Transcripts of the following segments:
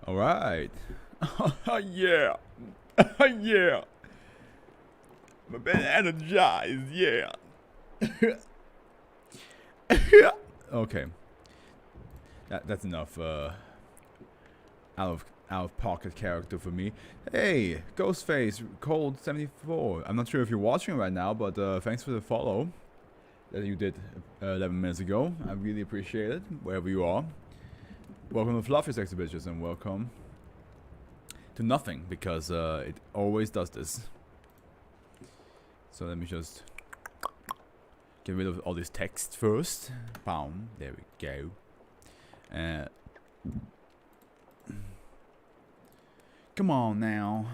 All right. Yeah. Yeah. I'm been energized. Yeah. Okay. That's enough. Out of pocket character for me. Hey, Ghostface, Cold 74. I'm not sure if you're watching right now, but thanks for the follow that you did 11 minutes ago. I really appreciate it, wherever you are. Welcome to Fluffy's exhibitions and welcome to nothing, because it always does this. So let me just get rid of all this text first. Boom. There we go. Come on now.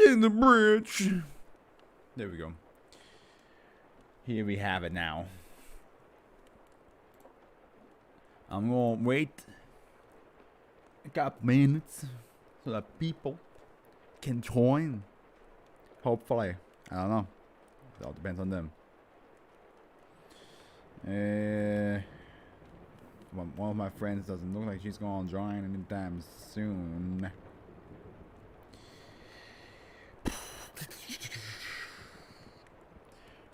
In the bridge. There we go. Here we have it now. I'm gonna wait a couple minutes so that people can join. Hopefully. I don't know. It all depends on them. One of my friends doesn't look like she's gonna join anytime soon.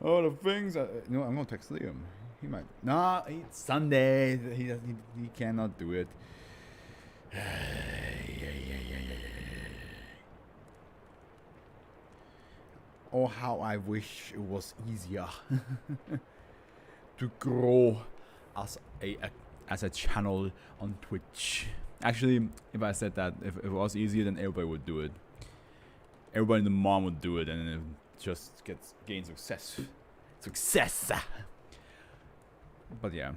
Oh, the things. I'm gonna text Liam. He might. Nah, it's Sunday. He cannot do it. Oh, how I wish it was easier to grow as a channel on Twitch. Actually, if I said that, if it was easier, then everybody would do it. Everybody in the mom would do it, and it just gain success. But yeah,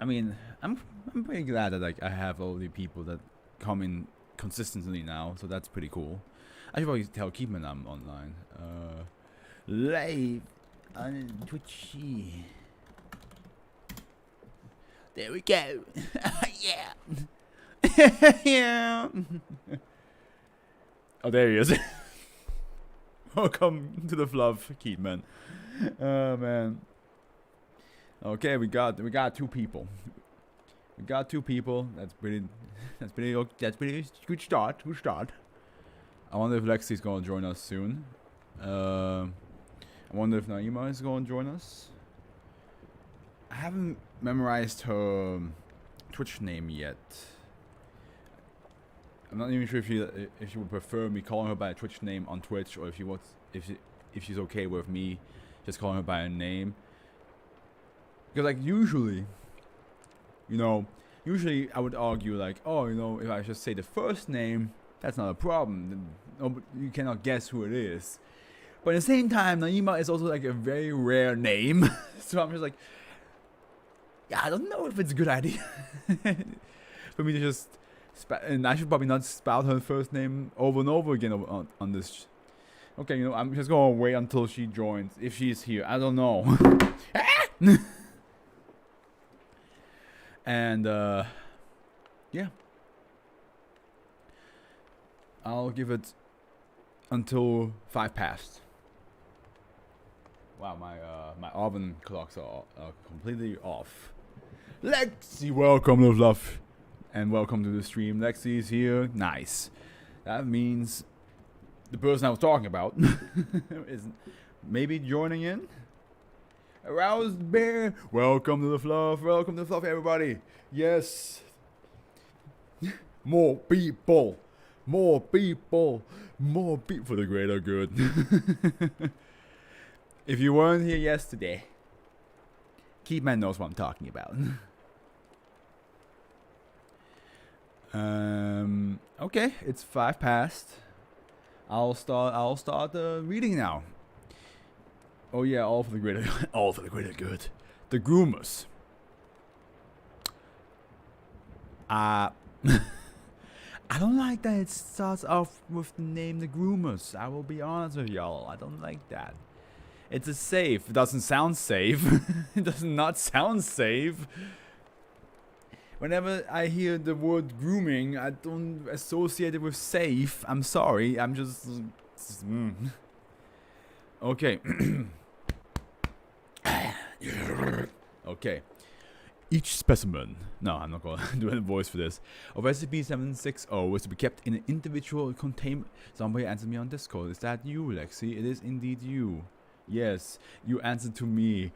I mean, I'm pretty glad that like I have all the people that come in consistently now, so that's pretty cool. I should probably tell Keepman I'm online. Live on Twitch. There we go. Yeah. Yeah. Oh, there he is. Welcome to the Fluff, Keatman. Oh man. Okay, we got 2 people. We got 2 people. That's pretty good start. Good start. I wonder if Lexi's gonna join us soon. I wonder if Naima is gonna join us. I haven't memorized her Twitch name yet. I'm not even sure if she would prefer me calling her by a Twitch name on Twitch, or if she's okay with me just calling her by a name. Because like usually I would argue like, oh, if I just say the first name, that's not a problem. You cannot guess who it is. But at the same time, Naima is also like a very rare name. So I'm just like, yeah, I don't know if it's a good idea for me to just and I should probably not spout her first name over and over again on this. Okay, I'm just gonna wait until she joins, if she's here. I don't know. And yeah, I'll give it until 5 past. Wow, my oven clocks are completely off. Lexi, welcome to Fluff, and welcome to the stream. Lexi is here. Nice. That means the person I was talking about is maybe joining in. Aroused Bear, welcome to the Fluff. Welcome to the Fluff, everybody. Yes. More people for the greater good. If you weren't here yesterday, Keepman knows what I'm talking about. Okay, it's 5 past. I'll start reading now. Oh yeah, all for the greater good. The Groomers. I don't like that it starts off with the name The Groomers. I will be honest with y'all. I don't like that. It's a safe. It doesn't sound safe. It does not sound safe. Whenever I hear the word grooming, I don't associate it with safe. I'm sorry. I'm just... Okay. Okay. Each specimen, no, I'm not gonna do any voice for this, of SCP-760 is to be kept in an individual containment. Somebody answered me on Discord. Is that you, Lexi? It is indeed you. Yes, you answered to me.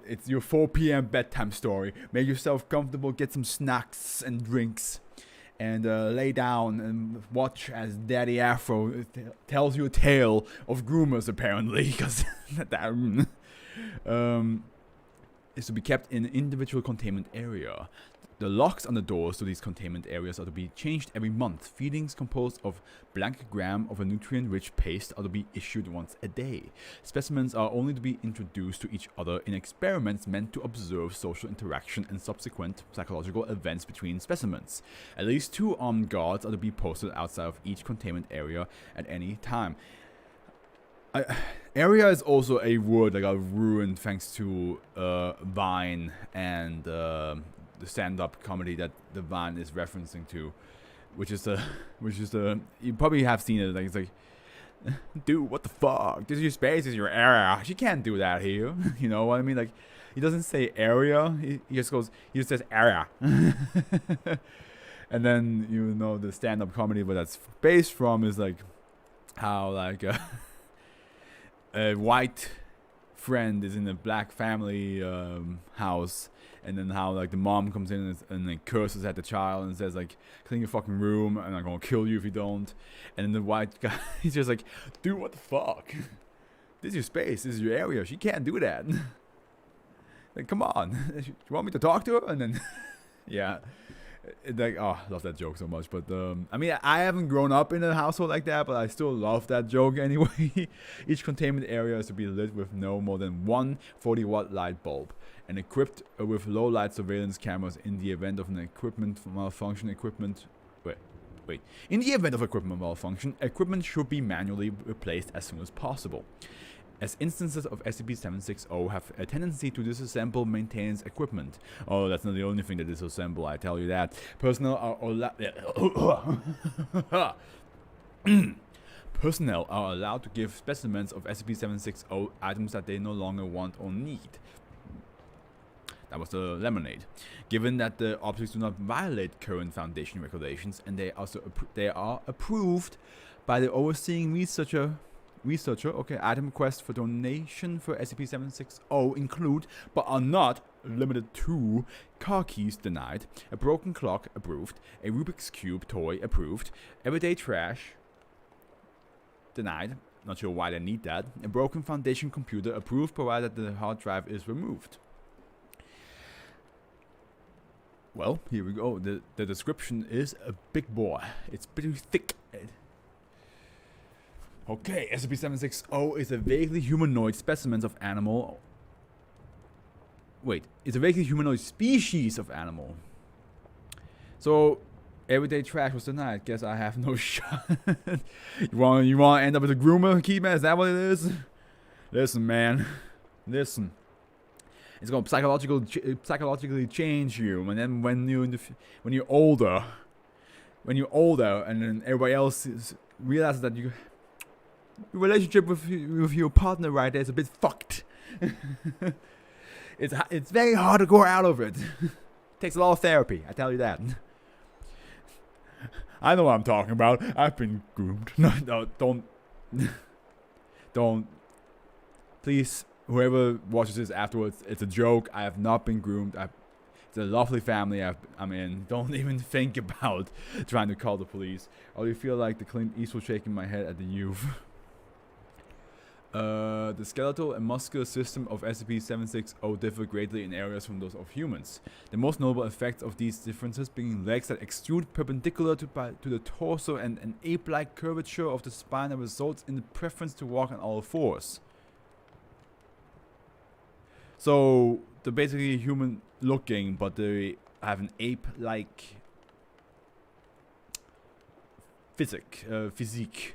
It's your 4 p.m. bedtime story. Make yourself comfortable, get some snacks and drinks, and lay down and watch as Daddy Afro tells you a tale of groomers, apparently, because that is to be kept in an individual containment area. The locks on the doors to these containment areas are to be changed every month. Feedings composed of blank gram of a nutrient-rich paste are to be issued once a day. Specimens are only to be introduced to each other in experiments meant to observe social interaction and subsequent psychological events between specimens. At least 2 armed guards are to be posted outside of each containment area at any time. Area is also a word that got ruined thanks to Vine and the stand-up comedy that the Vine is referencing to, which is you probably have seen it. Like, it's like, dude, what the fuck? This is your space, this is your area. She can't do that here. You know what I mean? Like, he doesn't say area. He just says area. And then, you know, the stand-up comedy where that's based from is like how like a white friend is in a black family house, and then how like the mom comes in and like curses at the child and says like, clean your fucking room and I'm gonna kill you if you don't. And then the white guy, he's just like, dude, what the fuck? This is your space, this is your area, she can't do that. Like, come on. You want me to talk to her? And then yeah, like, oh, I love that joke so much. But I mean, I haven't grown up in a household like that, but I still love that joke anyway. Each containment area is to be lit with no more than one 40-watt light bulb and equipped with low light surveillance cameras. In the event of an equipment malfunction, in the event of equipment malfunction, equipment should be manually replaced as soon as possible. As instances of SCP-760 have a tendency to disassemble maintenance equipment. Oh, that's not the only thing that disassemble, I tell you that. Personnel are allowed to give specimens of SCP-760 items that they no longer want or need. That was the lemonade. Given that the objects do not violate current Foundation regulations and they are approved by the overseeing researcher, okay, item requests for donation for SCP-760 include, but are not limited to, car keys denied, a broken clock approved, a Rubik's Cube toy approved, everyday trash denied, not sure why they need that, a broken Foundation computer approved provided the hard drive is removed. Well, here we go. The description is a big boy. It's pretty thick. Okay, SCP-760 is a vaguely humanoid specimen of animal. Wait, it's a vaguely humanoid species of animal. So, everyday trash was denied. Guess I have no shot. You want to end up as a groomer, Keyman? Is that what it is? Listen, man. Listen. It's gonna psychologically change you, and then when you're older, and then everybody else realizes that your relationship with your partner right there is a bit fucked. It's very hard to go out of it. Takes a lot of therapy, I tell you that. I know what I'm talking about. I've been groomed. No, don't. Please, whoever watches this afterwards, it's a joke. I have not been groomed. It's a lovely family I'm in. Don't even think about trying to call the police. Or you feel like the Clint Eastwood shaking my head at the youth. The skeletal and muscular system of SCP-760 differ greatly in areas from those of humans. The most notable effects of these differences being legs that extrude perpendicular to the torso and an ape-like curvature of the spine that results in the preference to walk on all fours. So they're basically human looking, but they have an ape-like physique.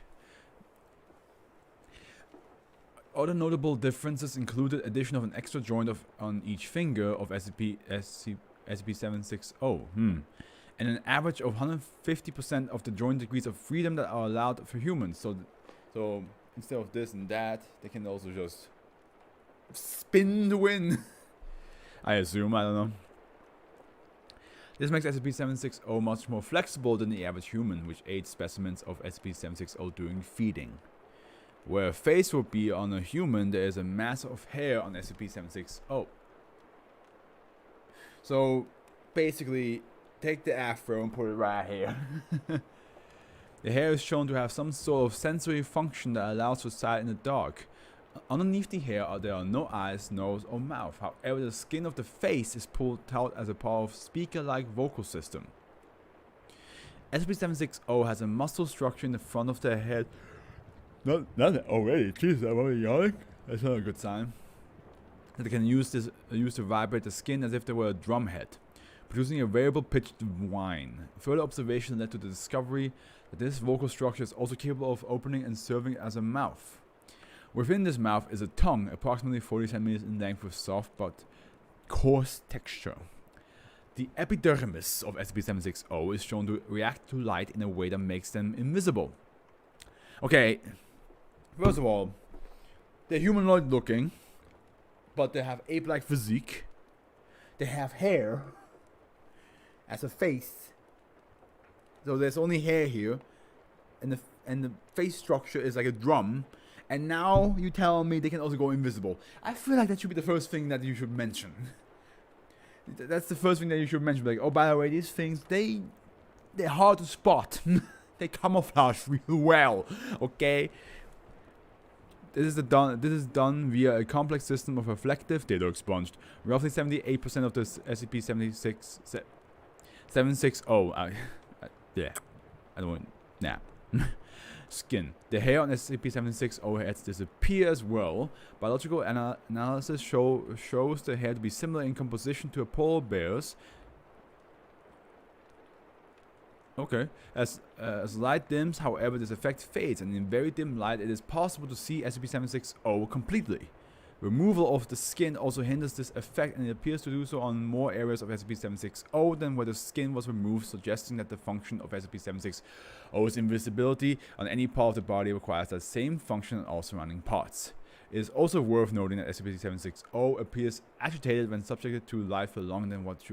Other notable differences included addition of an extra joint on each finger of SCP-760, and an average of 150% of the joint degrees of freedom that are allowed for humans. So instead of this and that, they can also just spin the wind. I assume, I don't know. This makes SCP-760 much more flexible than the average human, which aids specimens of SCP-760 during feeding. Where a face would be on a human, there is a mass of hair on SCP-760. So, basically, take the Afro and put it right here. The hair is shown to have some sort of sensory function that allows for sight in the dark. Underneath the hair there are no eyes, nose, or mouth. However, the skin of the face is pulled out as a part of speaker-like vocal system. SCP-760 has a muscle structure in the front of the head. Not already. Jeez, I'm already yawning. That's not a good sign. That they can use to vibrate the skin as if they were a drum head, producing a variable pitched whine. Further observation led to the discovery that this vocal structure is also capable of opening and serving as a mouth. Within this mouth is a tongue, approximately 40 centimeters in length with soft but coarse texture. The epidermis of SCP-760 is shown to react to light in a way that makes them invisible. Okay, first of all, they're humanoid looking, but they have ape-like physique. They have hair as a face. So there's only hair here, and the face structure is like a drum. And now you tell me they can also go invisible. I feel like that should be the first thing that you should mention. That's the first thing that you should mention. Like, oh, by the way, these things, they're hard to spot. They camouflage real well. Okay. This is done via a complex system of reflective data expunged. Roughly 78% of the SCP-760. Yeah, I don't want. Nah. Skin. The hair on SCP-760 heads disappear as well. Biological analysis shows the hair to be similar in composition to a polar bear's. Okay. As light dims, however, this effect fades, and in very dim light, it is possible to see SCP-760 completely. Removal of the skin also hinders this effect, and it appears to do so on more areas of SCP-760 than where the skin was removed, suggesting that the function of SCP-760's invisibility on any part of the body requires that same function on all surrounding parts. It is also worth noting that SCP-760 appears agitated when subjected to light for longer than what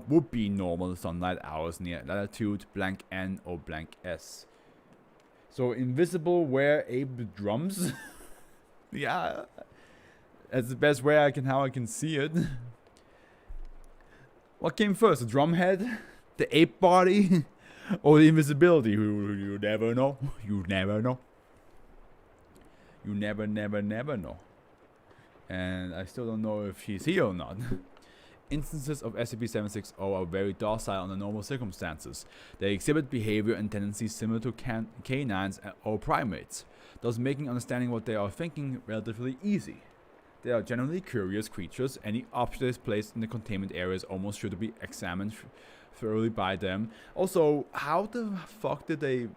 would be normal sunlight hours near latitude _N or _S. So invisible where ape drums? Yeah. That's the best way how I can see it. What came first, the drum head, the ape body, or the invisibility? You never know. You never know. You never know. And I still don't know if she's here or not. Instances of SCP-760 are very docile under normal circumstances. They exhibit behavior and tendencies similar to canines or primates, thus making understanding what they are thinking relatively easy. They are generally curious creatures. Any object placed in the containment area is almost sure to be examined thoroughly by them. Also, how the fuck did they...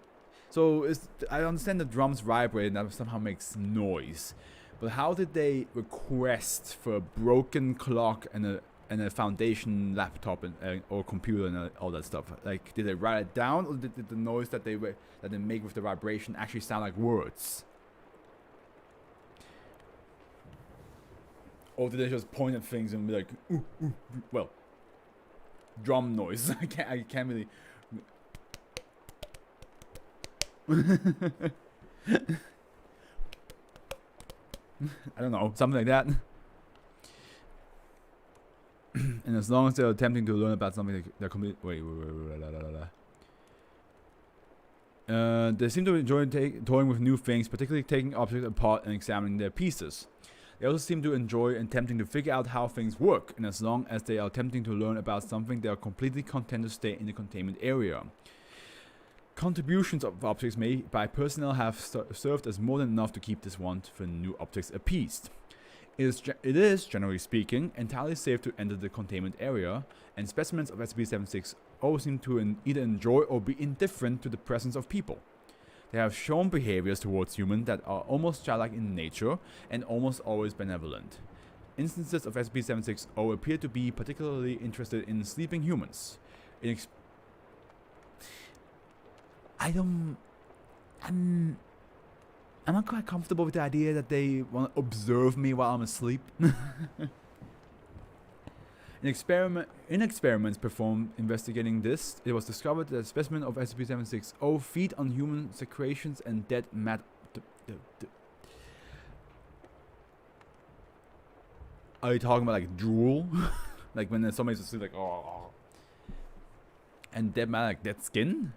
So, I understand the drums vibrate and that somehow makes noise. But how did they request for a broken clock and a foundation laptop or computer and all that stuff? Like, did they write it down, or did the noise that they make with the vibration actually sound like words? Or did they just point at things and be like, ooh, ooh, well, drum noise? I can't really. I don't know, something like that. And as long as they're attempting to learn about something, they're completely. They seem to enjoy toying with new things, particularly taking objects apart and examining their pieces. They also seem to enjoy attempting to figure out how things work, and as long as they are attempting to learn about something, they are completely content to stay in the containment area. Contributions of objects made by personnel have served as more than enough to keep this want for new objects appeased. It is, generally speaking, entirely safe to enter the containment area, and specimens of SCP-760 seem to either enjoy or be indifferent to the presence of people. They have shown behaviors towards humans that are almost childlike in nature and almost always benevolent. Instances of SCP-760 appear to be particularly interested in sleeping humans. I'm not quite comfortable with the idea that they want to observe me while I'm asleep. In experiments performed investigating this, it was discovered that a specimen of SCP-760 feed on human secretions and dead matter. Are you talking about like drool? Like when somebody's asleep, like oh, and dead matter, like dead skin?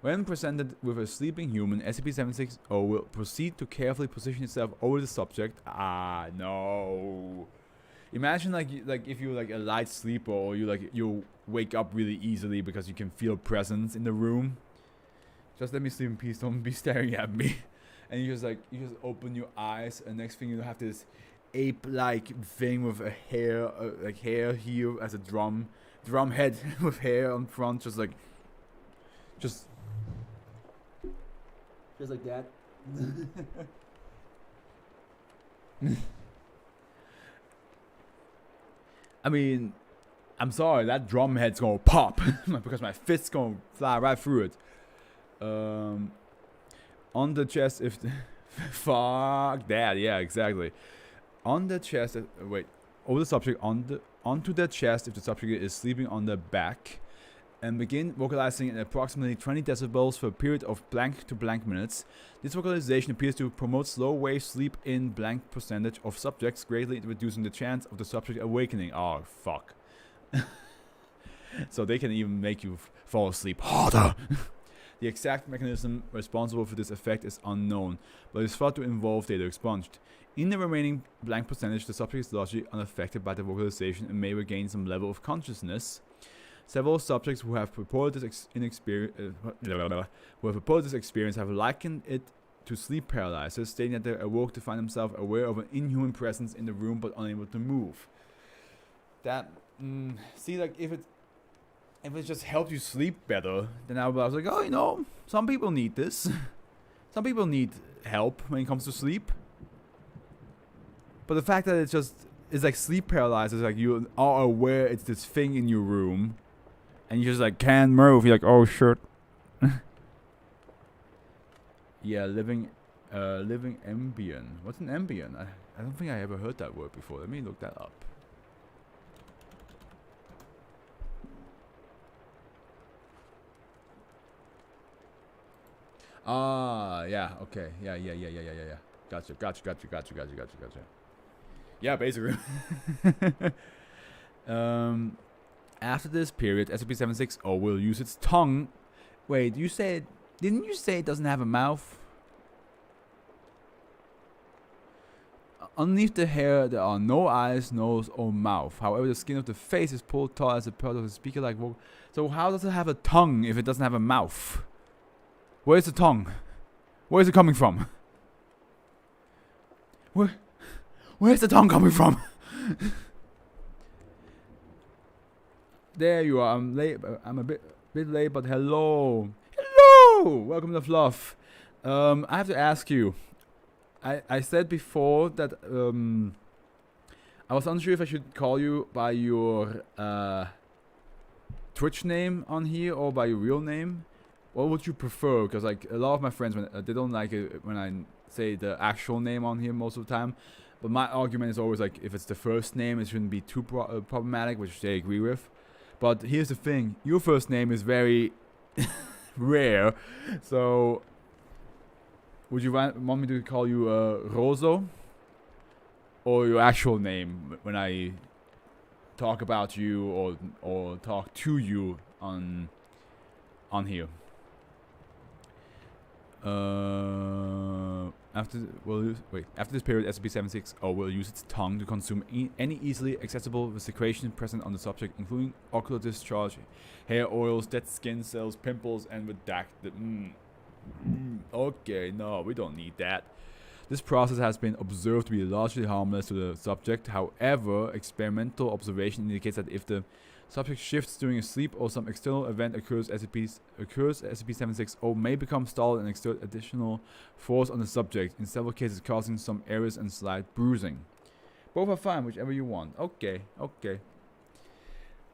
When presented with a sleeping human, SCP-760 will proceed to carefully position itself over the subject. Ah, no. Imagine like if you're like a light sleeper, or you wake up really easily because you can feel presence in the room. Just let me sleep in peace. Don't be staring at me. And you just open your eyes, and next thing you have this ape-like thing with a hair, like hair here as a drum head with hair on front, just like that. I mean, I'm sorry, that drum head's gonna pop because my fist's gonna fly right through it. On the chest, if fuck that, yeah, exactly. On the chest, over the subject onto the chest if the subject is sleeping on the back, and begin vocalizing at approximately 20 decibels for a period of blank to blank minutes. This vocalization appears to promote slow wave sleep in blank percentage of subjects, greatly reducing the chance of the subject awakening. Oh, fuck. So they can even make you fall asleep harder. The exact mechanism responsible for this effect is unknown, but is thought to involve data expunged. In the remaining blank percentage, the subject is largely unaffected by the vocalization and may regain some level of consciousness. Several subjects who have reported this experience have likened it to sleep paralysis, stating that they awoke to find themselves aware of an inhuman presence in the room but unable to move. That see, like if it just helped you sleep better, then I was like, oh, some people need this. Some people need help when it comes to sleep. But the fact that it's like sleep paralysis, like you are aware it's this thing in your room, and you just like can't move. You're like, oh shit. Yeah, living ambient. What's an ambient? I don't think I ever heard that word before. Let me look that up. Ah, yeah, okay. Yeah. Gotcha. Yeah, basically. After this period, SCP-760 will use its tongue. Wait, didn't you say it doesn't have a mouth? Underneath the hair, there are no eyes, nose, or mouth. However, the skin of the face is pulled taut as a part of the speaker-like vocal. So how does it have a tongue if it doesn't have a mouth? Where's the tongue? Where's it coming from? Where's the tongue coming from? There you are. I'm late. I'm a bit late, but hello. Welcome to Fluff. I have to ask you. I said before that I was unsure if I should call you by your Twitch name on here or by your real name. What would you prefer? Because like a lot of my friends, they don't like it when I say the actual name on here most of the time. But my argument is always like, if it's the first name, it shouldn't be too problematic, which they agree with. But here's the thing: your first name is very rare. So, would you want me to call you Roso, or your actual name when I talk about you or talk to you on here? After this period, SCP-760 will use its tongue to consume any easily accessible secretion present on the subject, including ocular discharge, hair oils, dead skin cells, pimples, and redacted. Okay, no, we don't need that. This process has been observed to be largely harmless to the subject. However, experimental observation indicates that if the subject shifts during a sleep or some external event occurs, SCP-760 may become stalled and exert additional force on the subject, in several cases causing some errors and slight bruising. Both are fine, whichever you want. Okay.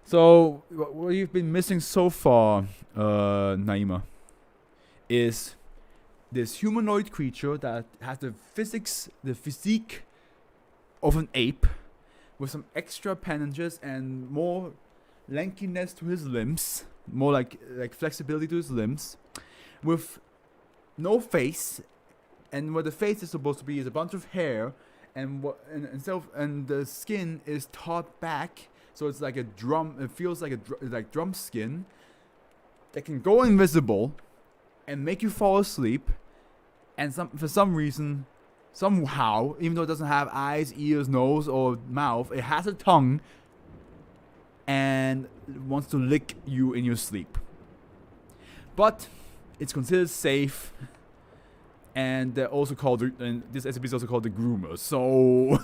So, what you've been missing so far, Naima, is this humanoid creature that has the physique of an ape, with some extra appendages and more lankiness to his limbs, more like flexibility to his limbs, with no face, and what the face is supposed to be is a bunch of hair, and the skin is taut back, so it's like a drum. It feels like like drum skin that can go invisible and make you fall asleep, and for some reason, somehow, even though it doesn't have eyes, ears, nose, or mouth, it has a tongue and wants to lick you in your sleep. But it's considered safe, and they're also called, and this SCP is also called the Groomer. So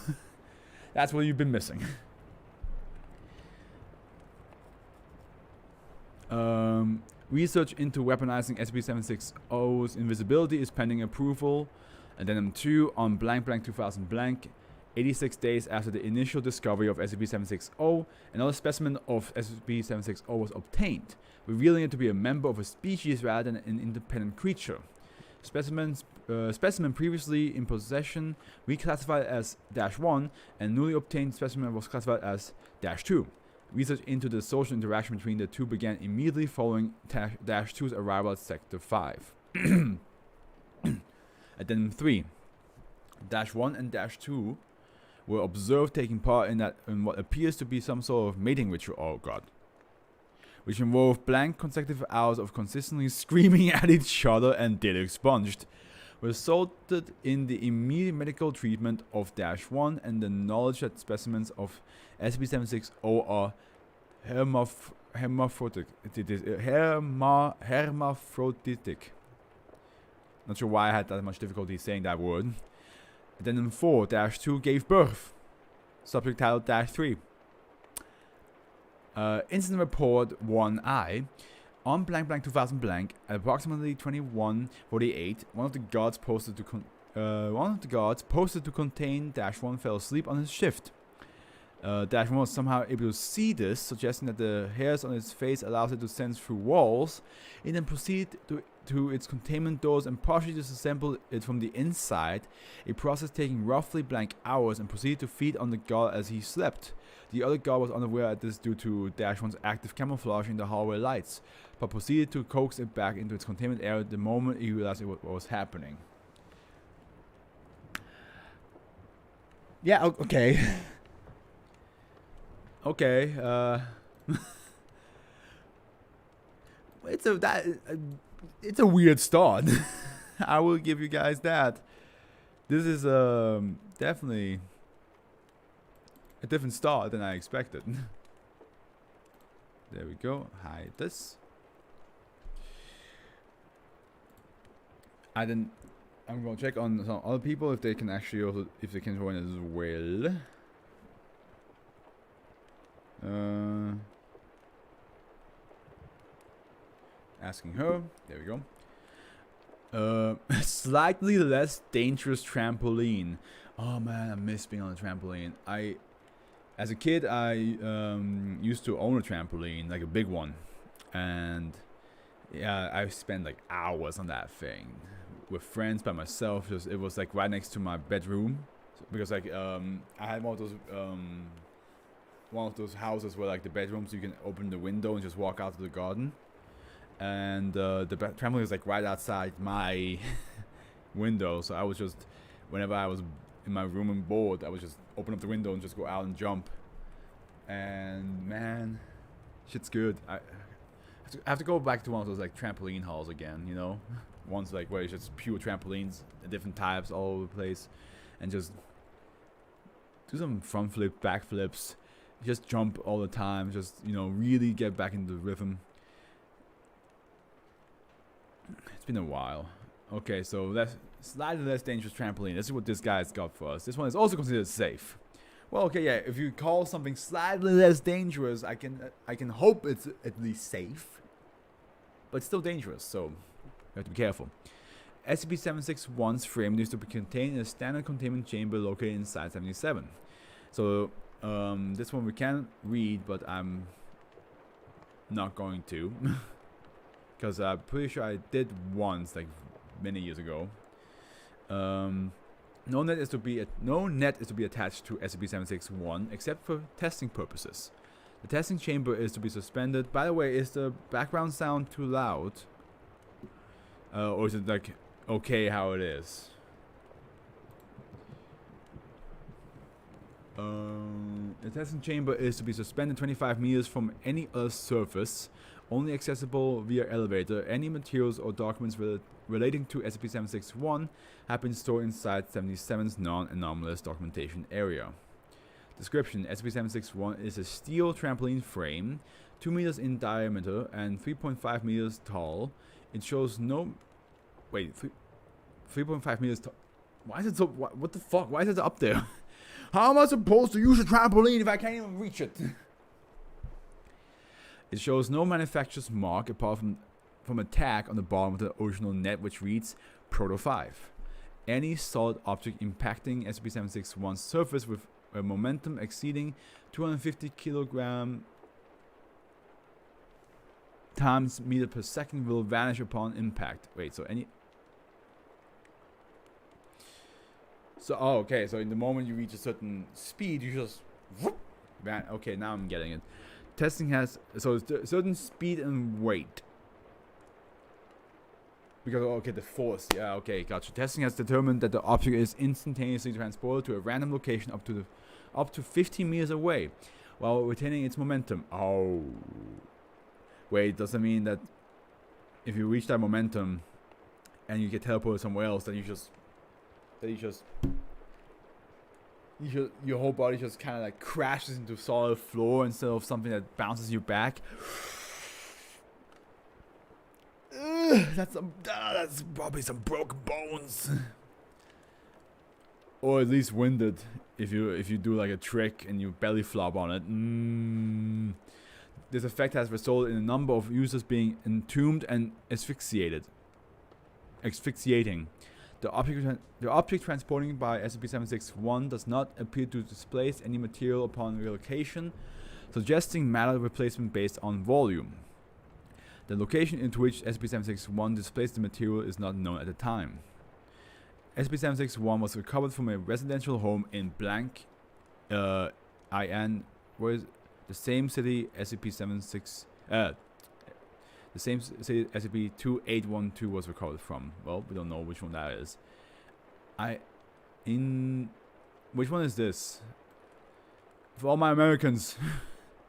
that's what you've been missing. Research into weaponizing SCP-760's invisibility is pending approval. Addendum 2 on blank 2000 blank. 86 days after the initial discovery of SCP-760, another specimen of SCP-760 was obtained, revealing it to be a member of a species rather than an independent creature. Specimen previously in possession reclassified as -1, and newly obtained specimen was classified as -2. Research into the social interaction between the two began immediately following -2's arrival at Sector 5. Addendum 3. -1 and -2 were observed taking part in what appears to be some sort of mating ritual. Oh god. Which involved blank consecutive hours of consistently screaming at each other and did expunged. Resulted in the immediate medical treatment of -1 and the knowledge that specimens of SCP-760 are hermaphroditic. Hermaphroditic. Not sure why I had that much difficulty saying that word. Addendum 4, -2 gave birth. Subject title -3. Incident report 1I. On blank 2000 blank, at approximately 21:48, one of the guards posted to contain -1 fell asleep on his shift. -1 was somehow able to see this, suggesting that the hairs on its face allows it to sense through walls. It then proceeded to its containment doors and partially disassembled it from the inside, a process taking roughly blank hours, and proceeded to feed on the guard as he slept. The other guard was unaware of this due to -1's active camouflage in the hallway lights, but proceeded to coax it back into its containment area the moment he realized what was happening. Yeah, okay. Okay, it's a weird start. I will give you guys that. This is definitely a different start than I expected. There we go. Hide this. I'm gonna check on some other people if they can actually also join as well. Asking her. There we go. Slightly less dangerous trampoline. Oh man, I miss being on a trampoline. As a kid, I used to own a trampoline, like a big one, and yeah, I spent like hours on that thing with friends, by myself. It was like right next to my bedroom, because like I had one of those houses where like the bedrooms you can open the window and just walk out to the garden, and the trampoline was like right outside my window. So I was just, whenever I was in my room and bored, I would just open up the window and just go out and jump. And man, shit's good. I have to go back to one of those like trampoline halls again, you know, ones like where it's just pure trampolines, different types all over the place, and just do some front flip, back flips, just jump all the time, just, you know, really get back into the rhythm. It's been a while. Okay, so that's slightly less dangerous trampoline. This is what this guy's got for us. This one is also considered safe. Well, okay, yeah. If you call something slightly less dangerous, I can hope it's at least safe, but it's still dangerous. So you have to be careful. SCP-761's frame needs to be contained in a standard containment chamber located inside 77. So this one we can read, but I'm not going to, because I'm pretty sure I did once, like many years ago. No net is to be attached to SCP-761 except for testing purposes. The testing chamber is to be suspended. By the way, is the background sound too loud? Or is it like okay how it is? The testing chamber is to be suspended 25 meters from any other surface, only accessible via elevator. Any materials or documents relating to SCP-761 have been stored inside 77's non-anomalous documentation area. Description: SCP-761 is a steel trampoline frame, 2 meters in diameter and 3.5 meters tall. It shows no... Wait, 3.5 meters tall... Why is it so... What the fuck? Why is it up there? How am I supposed to use a trampoline if I can't even reach it? It shows no manufacturer's mark apart from a tag on the bottom of the original net which reads Proto 5. Any solid object impacting SCP-761's surface with a momentum exceeding 250 kilogram times meter per second will vanish upon impact. Wait, so any... So, oh, okay, so in the moment you reach a certain speed, you just... Whoop, okay, now I'm getting it. Testing has... So, certain speed and weight. Because, okay, the force. Yeah, okay, gotcha. Testing has determined that the object is instantaneously transported to a random location up to 15 meters away, while retaining its momentum. Oh. Wait, does that mean that if you reach that momentum and you get teleported somewhere else, then your whole body just kind of like crashes into solid floor instead of something that bounces you back? That's probably some broken bones, or at least winded. If you do like a trick and you belly flop on it. This effect has resulted in a number of users being entombed and asphyxiating. The object transporting by SCP-761 does not appear to displace any material upon relocation, suggesting matter replacement based on volume. The location into which SCP-761 displaced the material is not known at the time. SCP-761 was recovered from a residential home in blank, where the same city SCP-76, the same city SCP-2812 was recovered from. Well, we don't know which one that is. Which one is this? For all my Americans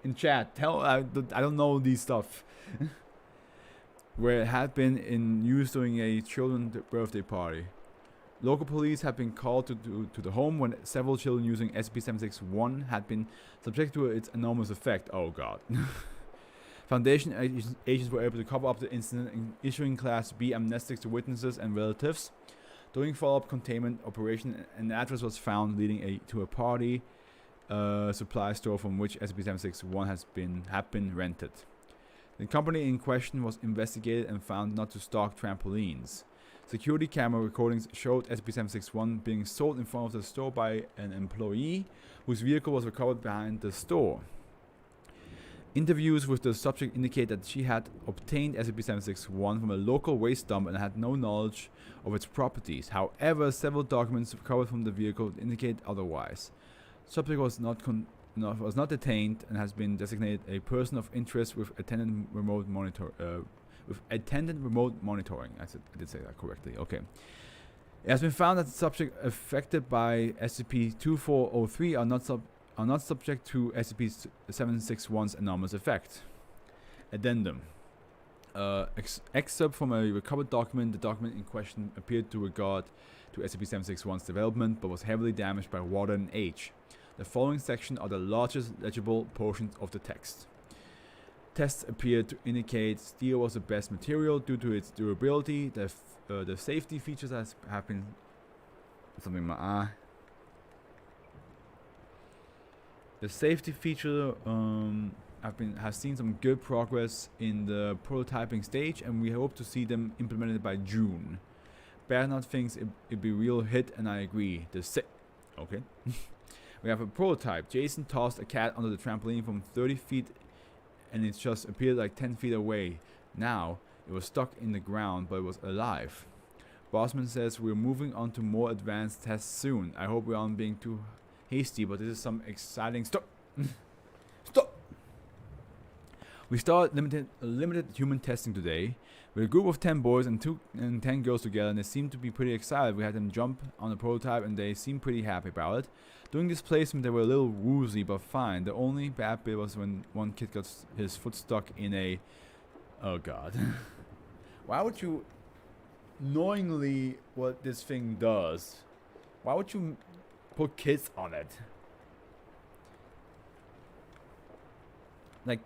in chat, I don't know these stuff. Where it had been in use during a children's birthday party. Local police have been called to the home when several children using SCP-761 had been subject to its enormous effect. Oh god. Foundation agents were able to cover up the incident in issuing Class B amnestics to witnesses and relatives. During follow-up containment operation, an address was found leading to a party supply store from which SCP-761 had been rented. The company in question was investigated and found not to stock trampolines. Security camera recordings showed SCP-761 being sold in front of the store by an employee whose vehicle was recovered behind the store. Interviews with the subject indicate that she had obtained SCP-761 from a local waste dump and had no knowledge of its properties. However, several documents recovered from the vehicle indicate otherwise. Subject was not detained and has been designated a person of interest with attendant remote monitoring. I did say that correctly. Okay. It has been found that the subject affected by SCP-2403 are not subject to SCP-761's anomalous effect. Addendum. Excerpt from a recovered document. The document in question appeared to regard to SCP-761's development, but was heavily damaged by water and age. The following section are the largest legible portions of the text. Tests appear to indicate steel was the best material due to its durability. The safety features have been something in my eye. The safety feature has seen some good progress in the prototyping stage, and we hope to see them implemented by June. Bernard thinks it'd be a real hit, and I agree. Okay. We have a prototype. Jason tossed a cat under the trampoline from 30 feet and it just appeared like 10 feet away. Now, it was stuck in the ground but it was alive. Bossman says we're moving on to more advanced tests soon. I hope we aren't being too hasty, but this is some exciting stuff. Stop! We start limited human testing today. With a group of 10 boys and 10 girls together, and they seem to be pretty excited. We had them jump on the prototype and they seemed pretty happy about it. During this placement they were a little woozy, but fine. The only bad bit was when one kid got his foot stuck in a... Oh god. Why would you... Knowingly what this thing does, why would you put kids on it? Like,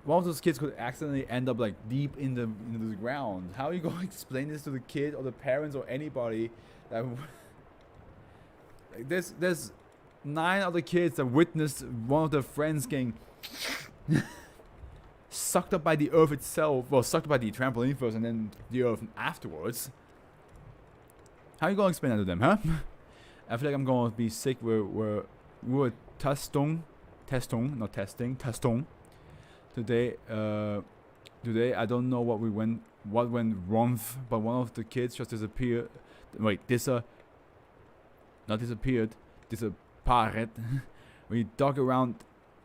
one of those kids could accidentally end up like deep into the ground. How are you going to explain this to the kid or the parents or anybody? That like, there's 9 other kids that witnessed one of their friends getting sucked up by the earth itself. Well, sucked up by the trampoline first and then the earth afterwards. How are you going to explain that to them, huh? I feel like I'm going to be sick. We're testing, not testing, testing. Today I don't know what went wrong, but one of the kids just disappeared. Wait, not disappeared, disappeared. We dug around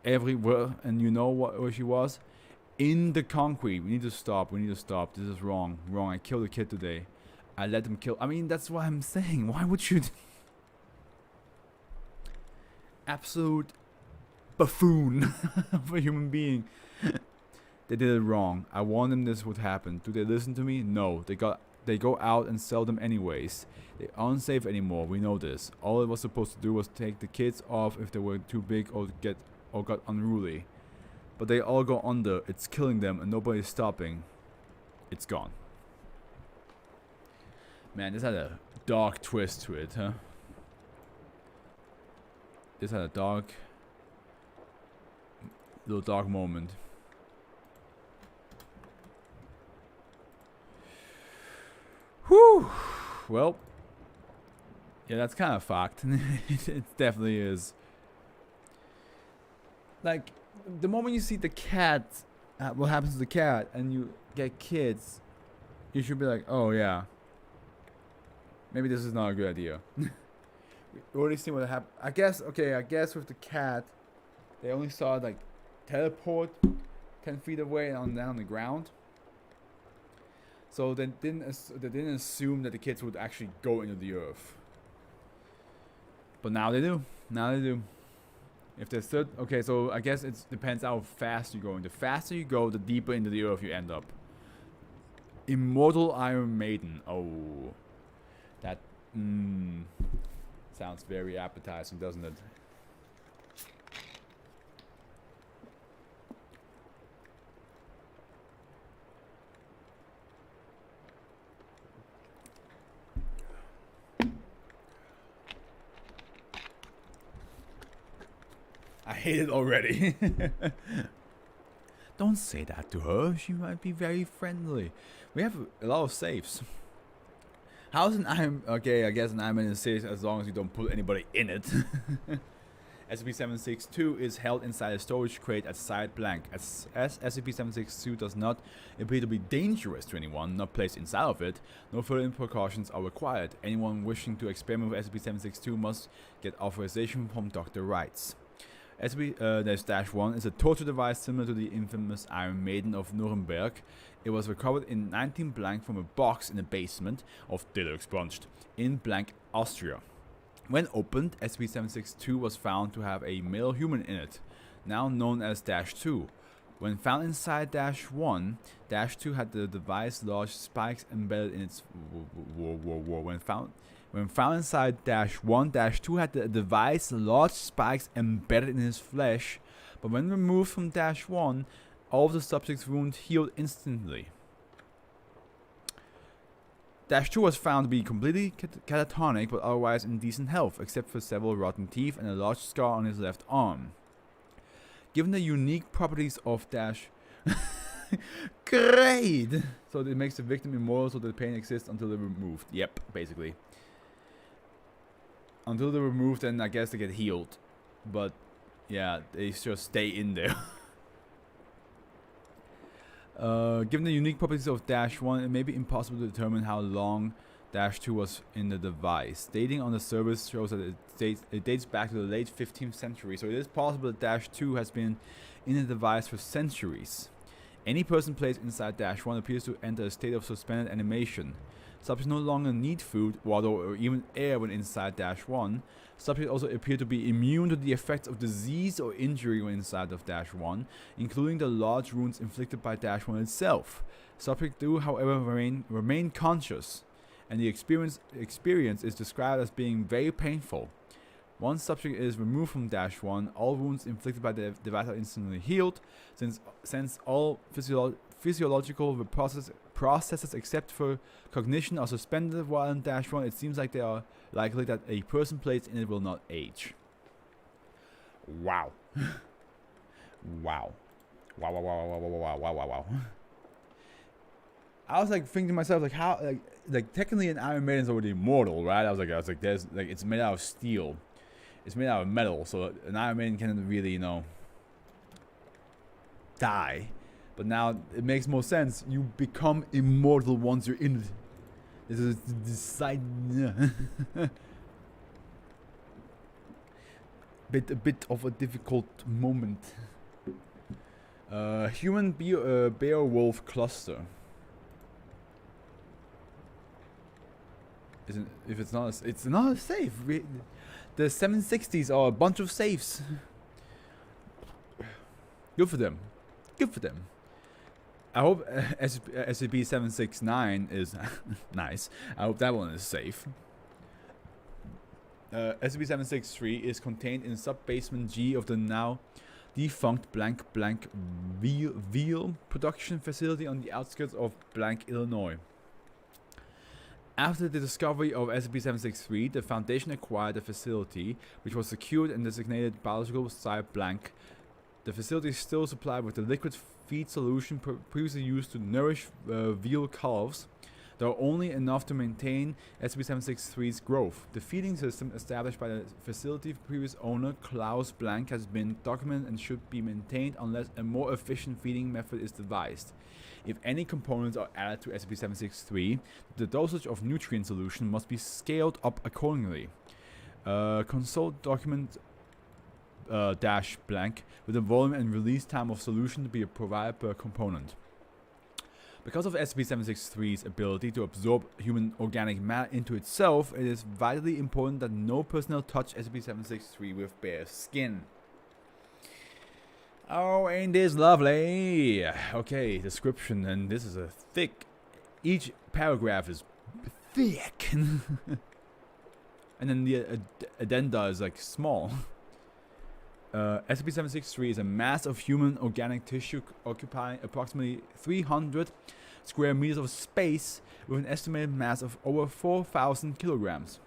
everywhere, and you know where she was? In the concrete. We need to stop. This is wrong. I killed a kid today. I let them kill. I mean, that's what I'm saying. Why would you? Absolute buffoon of a human being. They did it wrong. I warned them this would happen. Do they listen to me? No. They go out and sell them anyways. They aren't safe anymore. We know this. All it was supposed to do was take the kids off if they were too big or got unruly. But they all go under. It's killing them and nobody's stopping. It's gone. Man, this had a dark twist to it, huh? This had a little dark moment. Whew. Well, yeah, that's kind of fucked. It definitely is. Like, the moment you see the cat, what happens to the cat, and you get kids, you should be like, oh yeah, maybe this is not a good idea. We already seen what happened. I guess with the cat, they only saw it like teleport 10 feet away and down on the ground. So they didn't assume that the kids would actually go into the earth. But now they do. If they're still okay, so I guess it depends how fast you're going. The faster you go, the deeper into the earth you end up. Immortal Iron Maiden. Oh, that sounds very appetizing, doesn't it? I hate it already. Don't say that to her. She might be very friendly. We have a lot of safes. How's an iron... Okay, I guess an Iron Man is safe as long as you don't put anybody in it. SCP-762 is held inside a storage crate at site blank. As SCP-762 does not appear to be dangerous to anyone not placed inside of it, no further precautions are required. Anyone wishing to experiment with SCP-762 must get authorization from Dr. Wrights. SCP-1 is a torture device similar to the infamous Iron Maiden of Nuremberg. It was recovered in 19 blank from a box in the basement of Dillo Expunged in blank Austria. When opened, SCP-762 was found to have a male human in it, now known as -2. When found inside -1, -2 had the device large spikes embedded in its When found inside -1, -2 had the device large spikes embedded in his flesh, but when removed from -1, all of the subject's wounds healed instantly. -2 was found to be completely catatonic, but otherwise in decent health, except for several rotten teeth and a large scar on his left arm. Given the unique properties of Great! So it makes the victim immortal, so the pain exists until they're removed. Yep, basically. Until they're removed, then I guess they get healed. But, yeah, they just stay in there. Given the unique properties of -1, it may be impossible to determine how long -2 was in the device. Dating on the service shows that it dates back to the late 15th century, so it is possible that -2 has been in the device for centuries. Any person placed inside -1 appears to enter a state of suspended animation. Subjects no longer need food, water, or even air when inside -1. Subjects also appear to be immune to the effects of disease or injury when inside of -1, including the large wounds inflicted by -1 itself. Subjects do, however, remain conscious, and the experience is described as being very painful. Once subject is removed from -1, all wounds inflicted by the device are instantly healed, since all physiological processes except for cognition are suspended while in -1. It seems like they are likely that a person placed in it will not age. Wow. Wow. Wow, wow, wow, wow, wow, wow, wow, wow. I was like thinking to myself, like, how, like technically an Iron Maiden is already immortal, right? I was like, there's like, it's made out of steel, it's made out of metal, so an Iron Maiden can't really, you know, die. But now it makes more sense. You become immortal once you're in it. This is the side. A bit of a difficult moment. Human bear-wolf cluster. If it's not, it's not a safe. The 760s are a bunch of safes. Good for them. Good for them. I hope SCP-769 is nice. I hope that one is safe. SCP-763 is contained in sub-basement G of the now defunct blank Veal production facility on the outskirts of blank, Illinois. After the discovery of SCP-763, the Foundation acquired the facility, which was secured and designated biological site blank. The facility is still supplied with the liquid feed solution previously used to nourish veal calves, though only enough to maintain SCP-763's growth. The feeding system established by the facility's previous owner, Klaus Blank, has been documented and should be maintained unless a more efficient feeding method is devised. If any components are added to SCP-763, the dosage of nutrient solution must be scaled up accordingly. Consult document dash blank with the volume and release time of solution to be provided per component. Because of SCP-763's ability to absorb human organic matter into itself, it is vitally important that no personnel touch SCP-763 with bare skin. Oh, ain't this lovely? Okay, description, and this is a thick. Each paragraph is thick. And then the addenda is like small. SCP-763 is a mass of human organic tissue occupying approximately 300 square meters of space with an estimated mass of over 4,000 kilograms.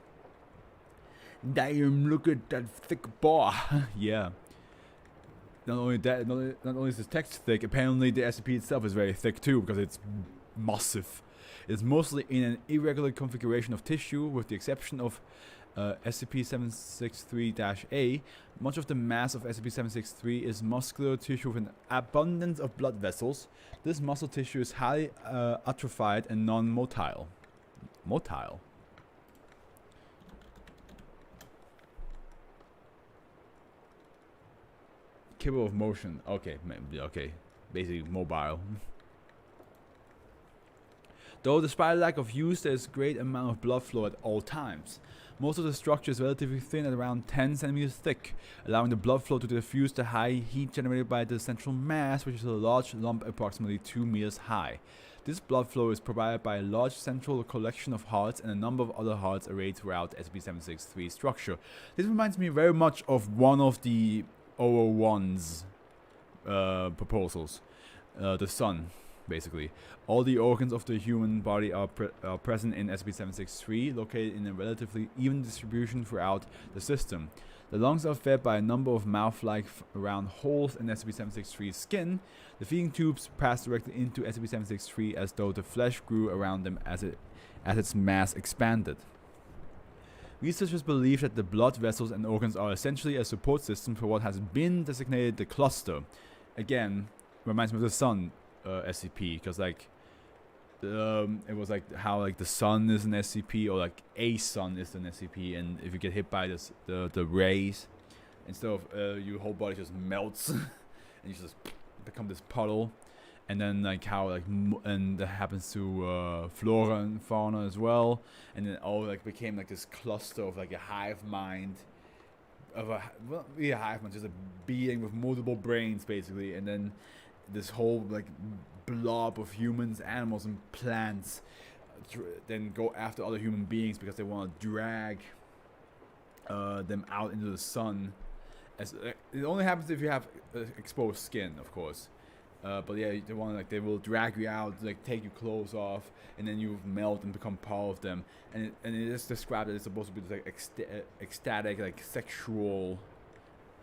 Damn, look at that thick bar. Yeah. Not only that, not only is the text thick, apparently the SCP itself is very thick too, because it's massive. It's mostly in an irregular configuration of tissue, with the exception of SCP-763-A. Much of the mass of SCP-763 is muscular tissue with an abundance of blood vessels. This muscle tissue is highly atrophied and non-motile. Motile? Capable of motion. Okay, okay. Basically mobile. Though despite lack of use, there is great amount of blood flow at all times. Most of the structure is relatively thin at around 10 centimeters thick, allowing the blood flow to diffuse the high heat generated by the central mass, which is a large lump approximately 2 meters high. This blood flow is provided by a large central collection of hearts and a number of other hearts arrayed throughout SCP-763 structure. This reminds me very much of one of the 001's proposals, the sun. Basically, all the organs of the human body are present in SCP-763, located in a relatively even distribution throughout the system. The lungs are fed by a number of mouth-like round holes in SCP-763's skin. The feeding tubes pass directly into SCP-763 as though the flesh grew around them as its mass expanded. Researchers believe that the blood vessels and organs are essentially a support system for what has been designated the cluster. Again, reminds me of the sun. SCP, because like it was like how like the sun is an SCP, or like a sun is an SCP, and if you get hit by the rays, instead of your whole body just melts and you just become this puddle. And then like how like and that happens to flora and fauna as well, and then all like became like this cluster of like a hive mind of a hive mind, just a being with multiple brains basically, and then this whole like blob of humans, animals, and plants then go after other human beings because they want to drag them out into the sun. As it only happens if you have exposed skin, of course. But yeah, they will drag you out, like take your clothes off, and then you melt and become part of them. And it is described that it's supposed to be this, like ecstatic, like sexual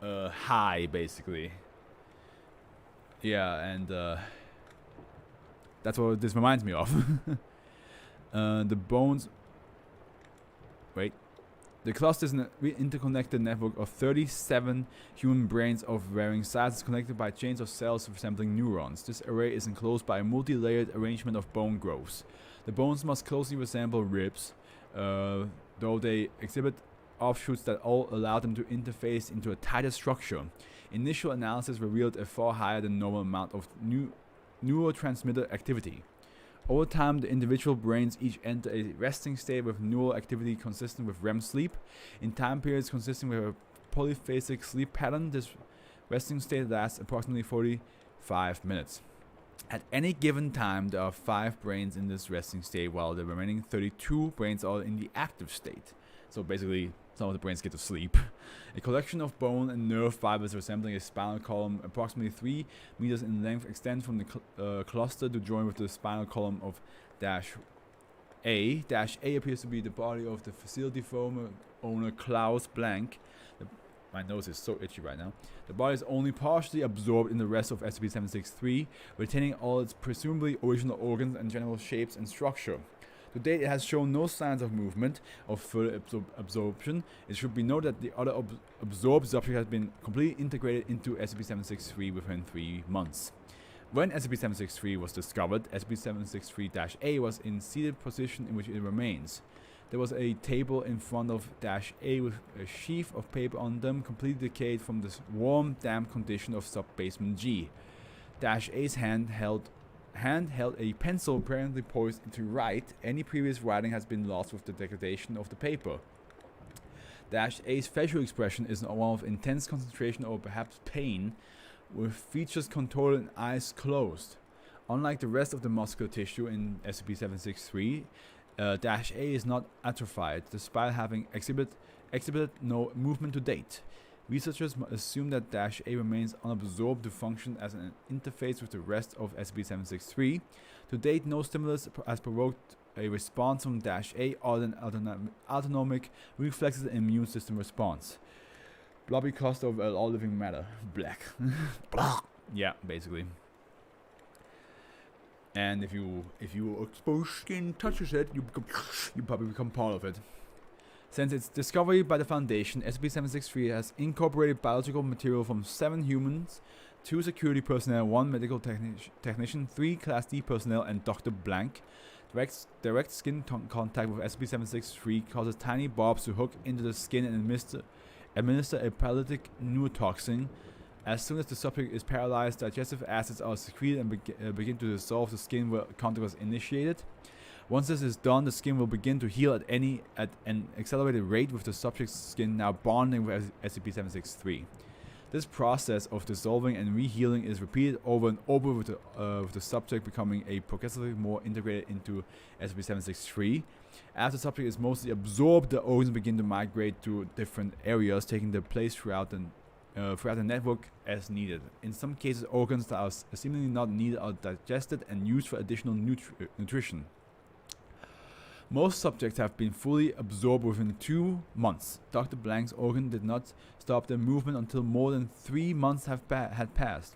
high, basically. Yeah, and that's what this reminds me of. The bones. Wait. The cluster is an interconnected network of 37 human brains of varying sizes connected by chains of cells resembling neurons. This array is enclosed by a multi-layered arrangement of bone growths. The bones must closely resemble ribs, though they exhibit offshoots that all allow them to interface into a tighter structure. Initial analysis revealed a far higher than normal amount of neurotransmitter activity. Over time, the individual brains each enter a resting state with neural activity consistent with REM sleep. In time periods consistent with a polyphasic sleep pattern, this resting state lasts approximately 45 minutes. At any given time, there are 5 brains in this resting state, while the remaining 32 brains are in the active state. So basically, some of the brains get to sleep. A collection of bone and nerve fibers resembling a spinal column approximately 3 meters in length extend from the cluster to join with the spinal column of Dash A. Dash A appears to be the body of the facility owner Klaus Blank. My nose is so itchy right now. The body is only partially absorbed in the rest of SCP-763, retaining all its presumably original organs and general shapes and structure. To date, it has shown no signs of movement or further absorption. It should be noted that the other absorbed subject has been completely integrated into SCP-763 within 3 months. When SCP-763 was discovered, SCP-763-A was in seated position in which it remains. There was a table in front of -A with a sheaf of paper on them, completely decayed from the warm, damp condition of sub-basement G. -A's hand held a pencil apparently poised to write. Any previous writing has been lost with the degradation of the paper. -A's facial expression is one of intense concentration or perhaps pain, with features contorted and eyes closed. Unlike the rest of the muscular tissue in SCP-763, -A is not atrophied, despite having exhibited no movement to date. Researchers assume that -A remains unabsorbed to function as an interface with the rest of SCP-763. To date, no stimulus has provoked a response from -A other than autonomic reflexes and immune system response. Blobby cluster of all living matter. Black. Yeah, basically. And if you expose skin touches it, you probably become part of it. Since its discovery by the Foundation, SCP-763 has incorporated biological material from 7 humans, 2 security personnel, 1 medical technician, 3 Class D personnel, and Dr. Blank. Direct skin contact with SCP-763 causes tiny barbs to hook into the skin and administer a paralytic neurotoxin. As soon as the subject is paralyzed, digestive acids are secreted and begin to dissolve the skin where contact was initiated. Once this is done, the skin will begin to heal at an accelerated rate, with the subject's skin now bonding with SCP-763. This process of dissolving and rehealing is repeated over and over, with the subject becoming progressively more integrated into SCP-763. As the subject is mostly absorbed, the organs begin to migrate to different areas, taking their place throughout the network as needed. In some cases, organs that are seemingly not needed are digested and used for additional nutrition. Most subjects have been fully absorbed within 2 months. Dr. Blank's organ did not stop their movement until more than 3 months had passed.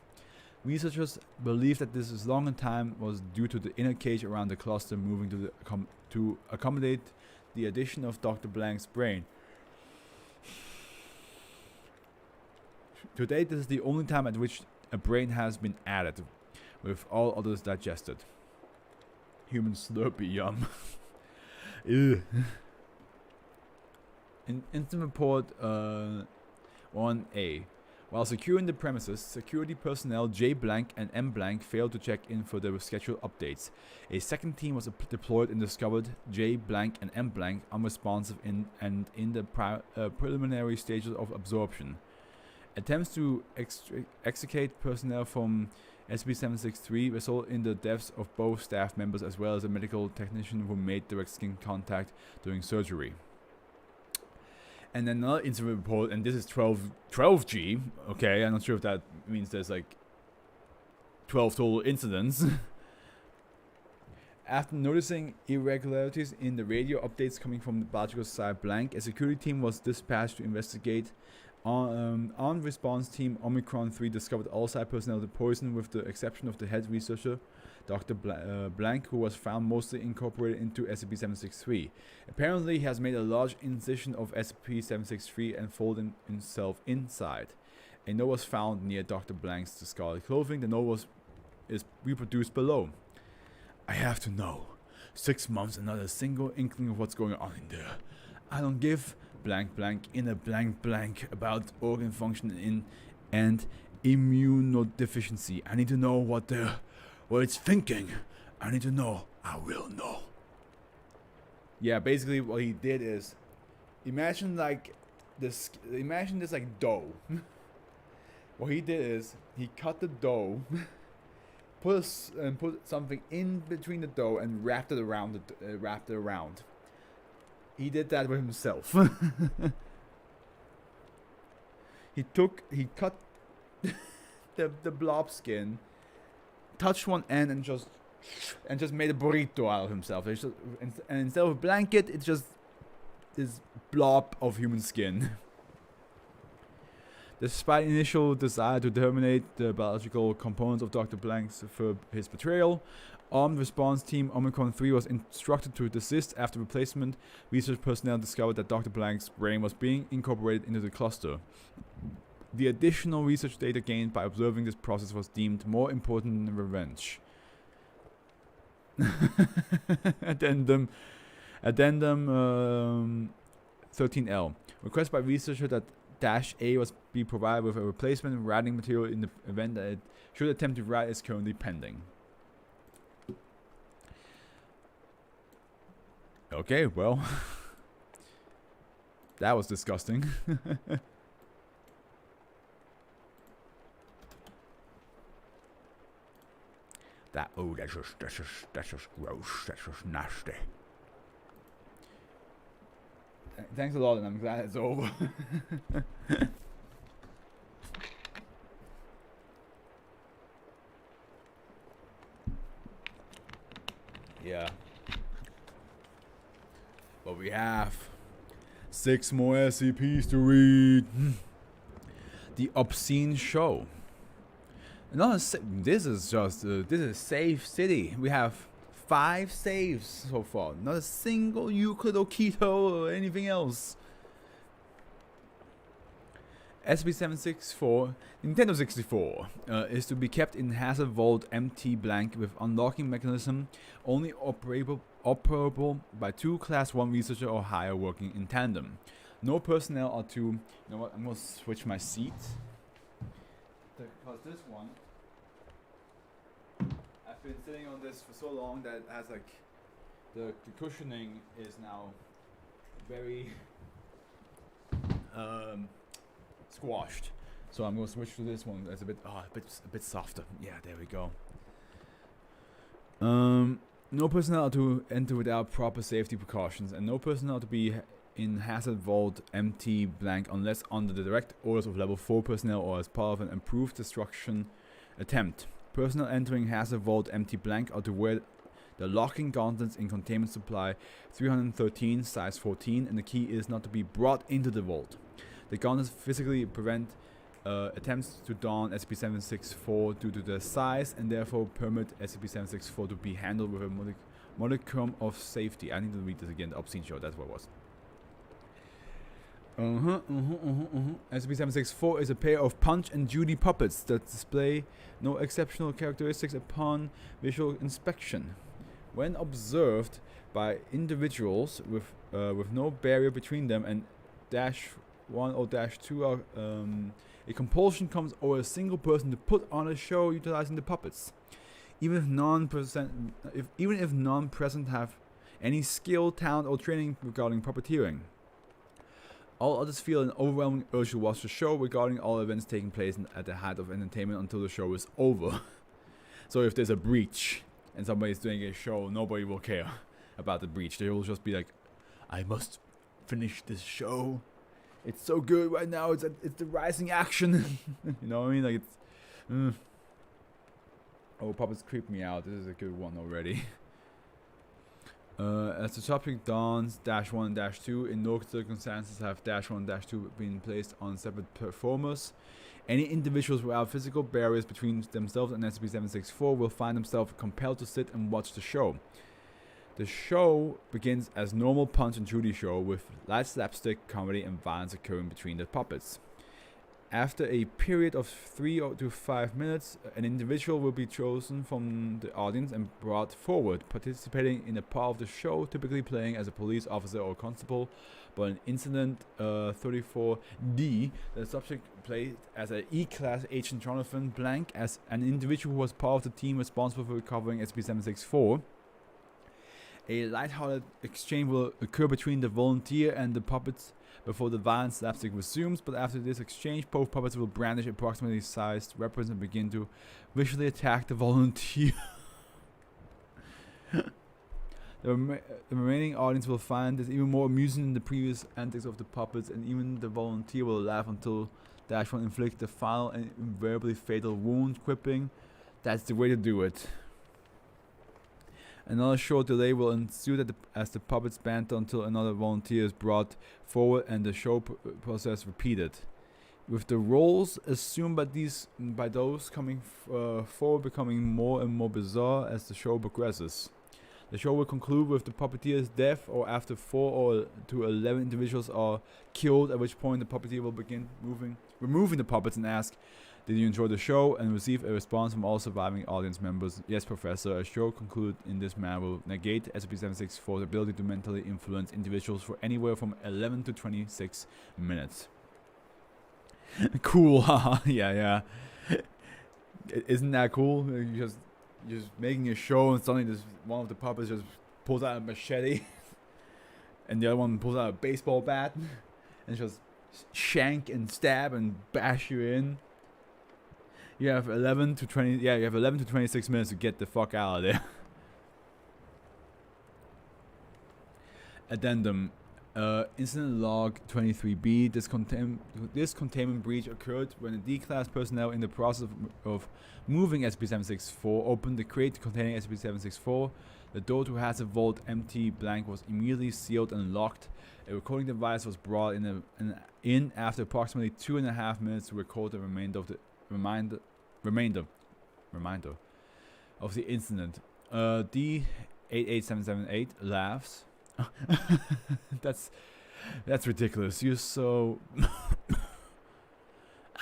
Researchers believe that this longer time was due to the inner cage around the cluster moving to accommodate the addition of Dr. Blank's brain. To date, this is the only time at which a brain has been added. with all others digested. Human Slurpee, yum. Ew. In Incident Report 1A. While securing the premises, security personnel J blank and M blank failed to check in for their scheduled updates. A second team was deployed and discovered J blank and M blank unresponsive in the preliminary stages of absorption. Attempts to extricate personnel from SCP-763 result in the deaths of both staff members as well as a medical technician who made direct skin contact during surgery. And then another incident report, and this is 12G. Okay, I'm not sure if that means there's like 12 total incidents. After noticing irregularities in the radio updates coming from the biological side blank, a security team was dispatched to investigate. On response team Omicron 3 discovered all site personnel to poison with the exception of the head researcher, Dr. Blank, who was found mostly incorporated into SCP-763. Apparently, he has made a large incision of SCP-763 and folded himself inside. A note was found near Dr. Blank's discarded clothing. The note is reproduced below. I have to know. 6 months and not a single inkling of what's going on in there. I don't give blank blank in a blank blank about organ function and immunodeficiency. I need to know what it's thinking. I need to know. I will know. Yeah, basically what he did is, imagine this like dough. What he did is he cut the dough, put something in between the dough and wrapped it around. He did that with himself. He cut the blob skin, touched one end and just made a burrito out of himself. And instead of a blanket, it's just this blob of human skin. Despite initial desire to terminate the biological components of Dr. Blank's for his betrayal, armed response team Omicron 3 was instructed to desist after replacement. Research personnel discovered that Dr. Blank's brain was being incorporated into the cluster. The additional research data gained by observing this process was deemed more important than revenge. Addendum 13L. Request by researcher that -A was be provided with a replacement writing material in the event that it should attempt to write is currently pending. Okay, well, that was disgusting. That's just gross. That's just nasty. Thanks a lot, and I'm glad it's over. Yeah. But we have 6 more SCPs to read. The Obscene Show. This is Save City. We have 5 saves so far. Not a single Euclid or Keto or anything else. SCP-764, Nintendo 64, is to be kept in Hazard Vault MT blank with unlocking mechanism only operable by 2 Class 1 researcher or higher working in tandem. No personnel are to... You know what? I'm going to switch my seat. Because this one... I've been sitting on this for so long that it has like... The cushioning is now very... squashed. So I'm going to switch to this one. That's a bit softer. Yeah, there we go. No personnel are to enter without proper safety precautions, and no personnel to be in Hazard Vault MT blank unless under the direct orders of level 4 personnel or as part of an improved destruction attempt. Personnel entering Hazard Vault MT blank are to wear the locking gauntlets in Containment Supply 313 size 14, and the key is not to be brought into the vault. The gauntlets physically prevent attempts to don SCP-764 due to their size, and therefore permit SCP-764 to be handled with a modicum of safety. I need to read this again. The Obscene Show, that's what it was. SCP-764 is a pair of Punch and Judy puppets that display no exceptional characteristics upon visual inspection. When observed by individuals with no barrier between them and -1 or -2, a compulsion comes over a single person to put on a show utilizing the puppets. Even if non-present have any skill, talent, or training regarding puppeteering. All others feel an overwhelming urge to watch the show regarding all events taking place at the height of entertainment until the show is over. So if there's a breach and somebody's doing a show, nobody will care about the breach. They will just be like, I must finish this show. It's so good right now. It's the rising action. You know what I mean? Like it's. Oh, puppets creep me out. This is a good one already. As the topic dawns, -1 and -2, in no circumstances have -1 and -2 been placed on separate performers. Any individuals without physical barriers between themselves and SCP-764 will find themselves compelled to sit and watch the show. The show begins as normal Punch and Judy show with light slapstick, comedy, and violence occurring between the puppets. After a period of 3 to 5 minutes, an individual will be chosen from the audience and brought forward, participating in a part of the show, typically playing as a police officer or constable. But in Incident 34D, the subject played as an E-Class Agent Jonathan Blank, as an individual who was part of the team responsible for recovering SCP-764. A lighthearted exchange will occur between the volunteer and the puppets before the violent slapstick resumes, but after this exchange, both puppets will brandish approximately sized weapons and begin to visually attack the volunteer. The remaining audience will find this even more amusing than the previous antics of the puppets, and even the volunteer will laugh until -1 inflicts the final and invariably fatal wound, quipping, "That's the way to do it." Another short delay will ensue as the puppets banter until another volunteer is brought forward and the show process repeated, with the roles assumed by those coming forward becoming more and more bizarre as the show progresses. The show will conclude with the puppeteer's death, or after 4 to 11 individuals are killed, at which point the puppeteer will begin removing the puppets and ask, "Did you enjoy the show?" and receive a response from all surviving audience members, "Yes, Professor." A show concluded in this manner will negate SCP-764's ability to mentally influence individuals for anywhere from 11 to 26 minutes. Cool, haha, yeah. Isn't that cool? You're just making a show and suddenly one of the puppets just pulls out a machete and the other one pulls out a baseball bat and just shank and stab and bash you in. You have 11 to 26 minutes to get the fuck out of there. Addendum. Incident log 23B. This containment breach occurred when the D-Class personnel in the process of moving SCP-764 opened the crate containing SCP-764. The door to Hazard Vault empty blank was immediately sealed and locked. A recording device was brought in after approximately 2.5 minutes to record the remainder of the incident. D88778 laughs. That's ridiculous. You're so.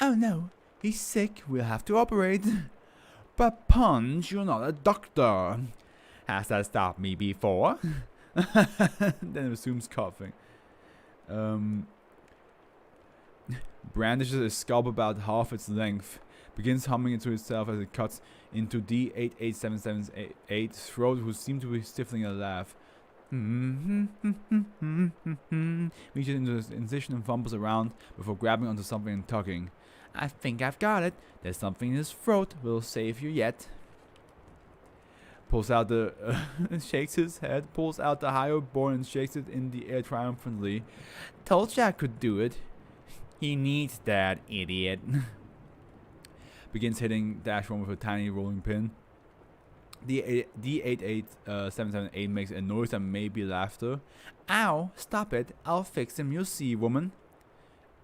Oh no, he's sick. We'll have to operate. But Punch, you're not a doctor. Has that stopped me before? Then resumes coughing. Brandishes a scalp about half its length. Begins humming to itself as it cuts into D88778's throat, who seemed to be stifling a laugh. Reaches into his incision and fumbles around before grabbing onto something and tugging. I think I've got it. There's something in his throat. We'll save you yet. Pulls out shakes his head, pulls out the higher bone and shakes it in the air triumphantly. Told you I could do it. He needs that, idiot. Begins hitting -1 with a tiny rolling pin. D88778 makes a noise that may be laughter. Ow, stop it. I'll fix him, you'll see, woman.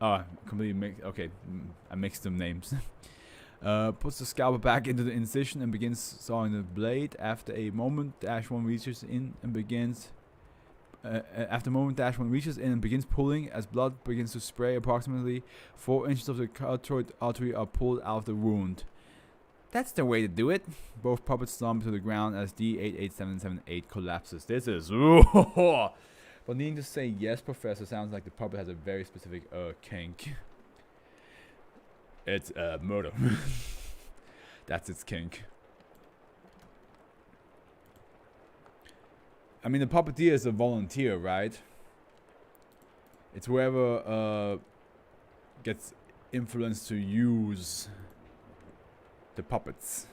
Okay, I mixed them names. Puts the scalpel back into the incision and begins sawing the blade. After a moment, -1 reaches in and begins After moment -1 reaches in and begins pulling, as blood begins to spray, approximately 4 inches of the carotid artery are pulled out of the wound. That's the way to do it. Both puppets slump to the ground as D88778 collapses. This is... But needing to say, yes, Professor, sounds like the puppet has a very specific kink. It's murder. That's its kink. I mean, the puppeteer is a volunteer, right? It's whoever gets influenced to use the puppets.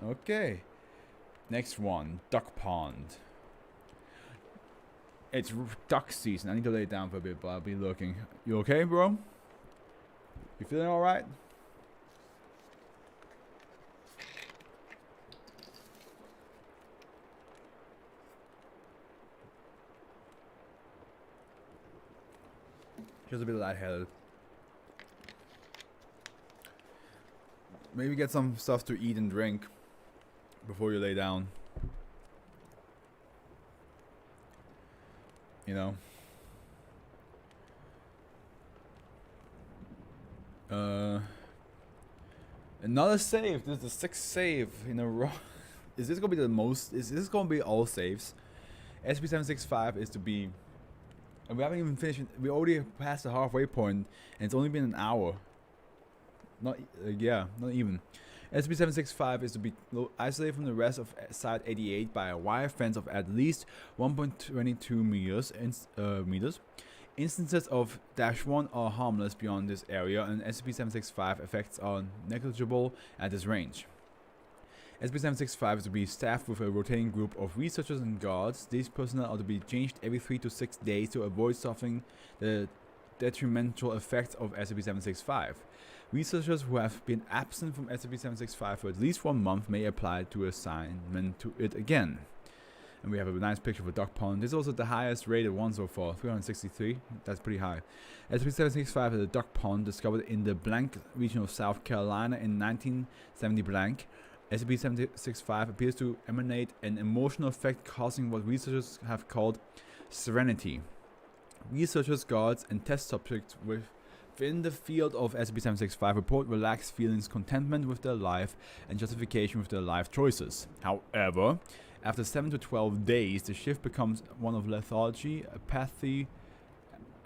Okay. Next one, duck pond. It's duck season. I need to lay it down for a bit, but I'll be looking. You okay, bro? You feeling alright? Just a bit lightheaded. Maybe get some stuff to eat and drink before you lay down. You know. Another save. This is the 6th save in a row. Is this gonna be the most? Is this gonna be all saves? SCP-765 is to be. And we haven't even finished. We already passed the halfway point, and it's only been an hour. Not not even. SCP-765 is to be isolated from the rest of Site-88 by a wire fence of at least 1.22 meters. Instances of -1 are harmless beyond this area, and SCP-765 effects are negligible at this range. SCP-765 is to be staffed with a rotating group of researchers and guards. These personnel are to be changed every 3 to 6 days to avoid suffering the detrimental effects of SCP-765. Researchers who have been absent from SCP-765 for at least 1 month may apply to assignment to it again. And we have a nice picture of a duck pond. This is also the highest rated one so far, 363. That's pretty high. SCP-765 is a duck pond discovered in the blank region of South Carolina in 1970 blank. SCP-765 appears to emanate an emotional effect, causing what researchers have called serenity. Researchers, guards, and test subjects within the field of SCP-765 report relaxed feelings, contentment with their life, and justification with their life choices. However, after 7 to 12 days, the shift becomes one of lethargy,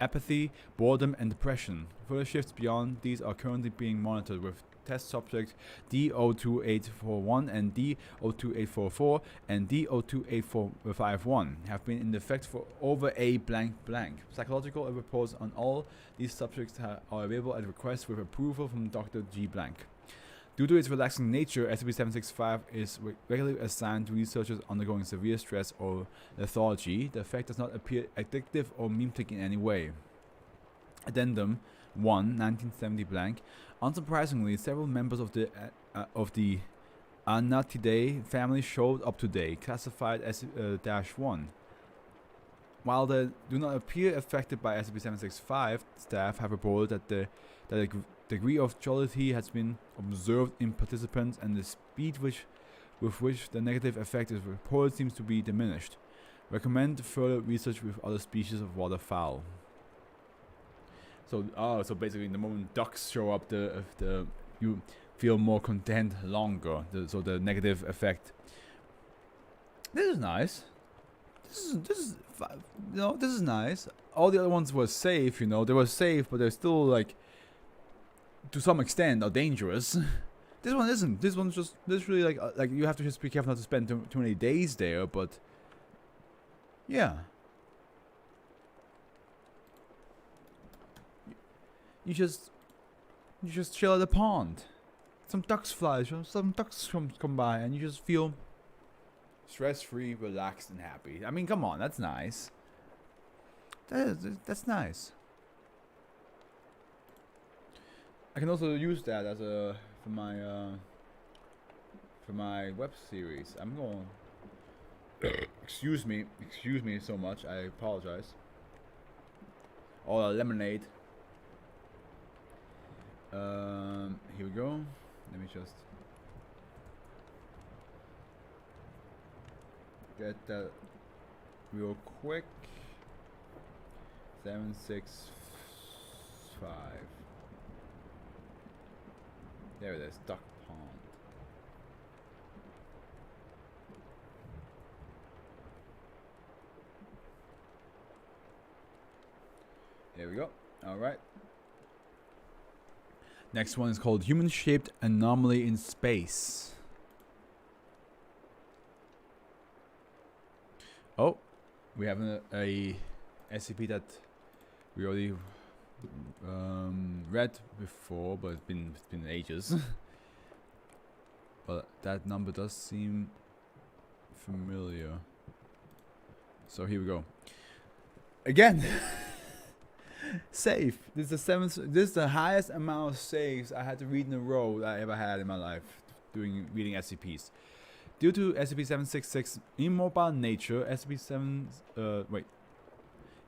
apathy, boredom, and depression. Further shifts beyond these are currently being monitored, with test subjects D02841 and D02844 and D02851 have been in effect for over a blank. Psychological reports on all these subjects are available at request with approval from Dr. G. Blank. Due to its relaxing nature, SCP-765 is regularly assigned to researchers undergoing severe stress or lethargy. The effect does not appear addictive or mimetic in any way. Addendum 1, 1970 blank. Unsurprisingly, several members of the Anatidae family showed up today, classified as -1. While they do not appear affected by SCP-765, staff have reported that a degree of jollity has been observed in participants, and the speed with which the negative effect is reported seems to be diminished. Recommend further research with other species of waterfowl. So basically, the moment ducks show up, you feel more content longer. So the negative effect. This is nice. This is nice. All the other ones were safe. They were safe, but they're still like, to some extent, are dangerous. This one isn't. This one's just literally like you have to just be careful not to spend too many days there. But yeah. You just chill at the pond. Some ducks fly, some ducks come by, and you just feel stress-free, relaxed, and happy. I mean, come on, that's nice. That's nice. I can also use that as for my web series. I'm going. Excuse me so much. I apologize. Or lemonade. Here we go. Let me just get that real quick. 765. There it is, Duck Pond. There we go. Alright. Next one is called Human-Shaped Anomaly in Space. Oh, we have a SCP that we already read before, but it's been ages. But that number does seem familiar. So here we go. Again, save. This is the seventh. This is the highest amount of saves I had to read in a row that I ever had in my life reading SCPs. Due to SCP-766 immobile nature,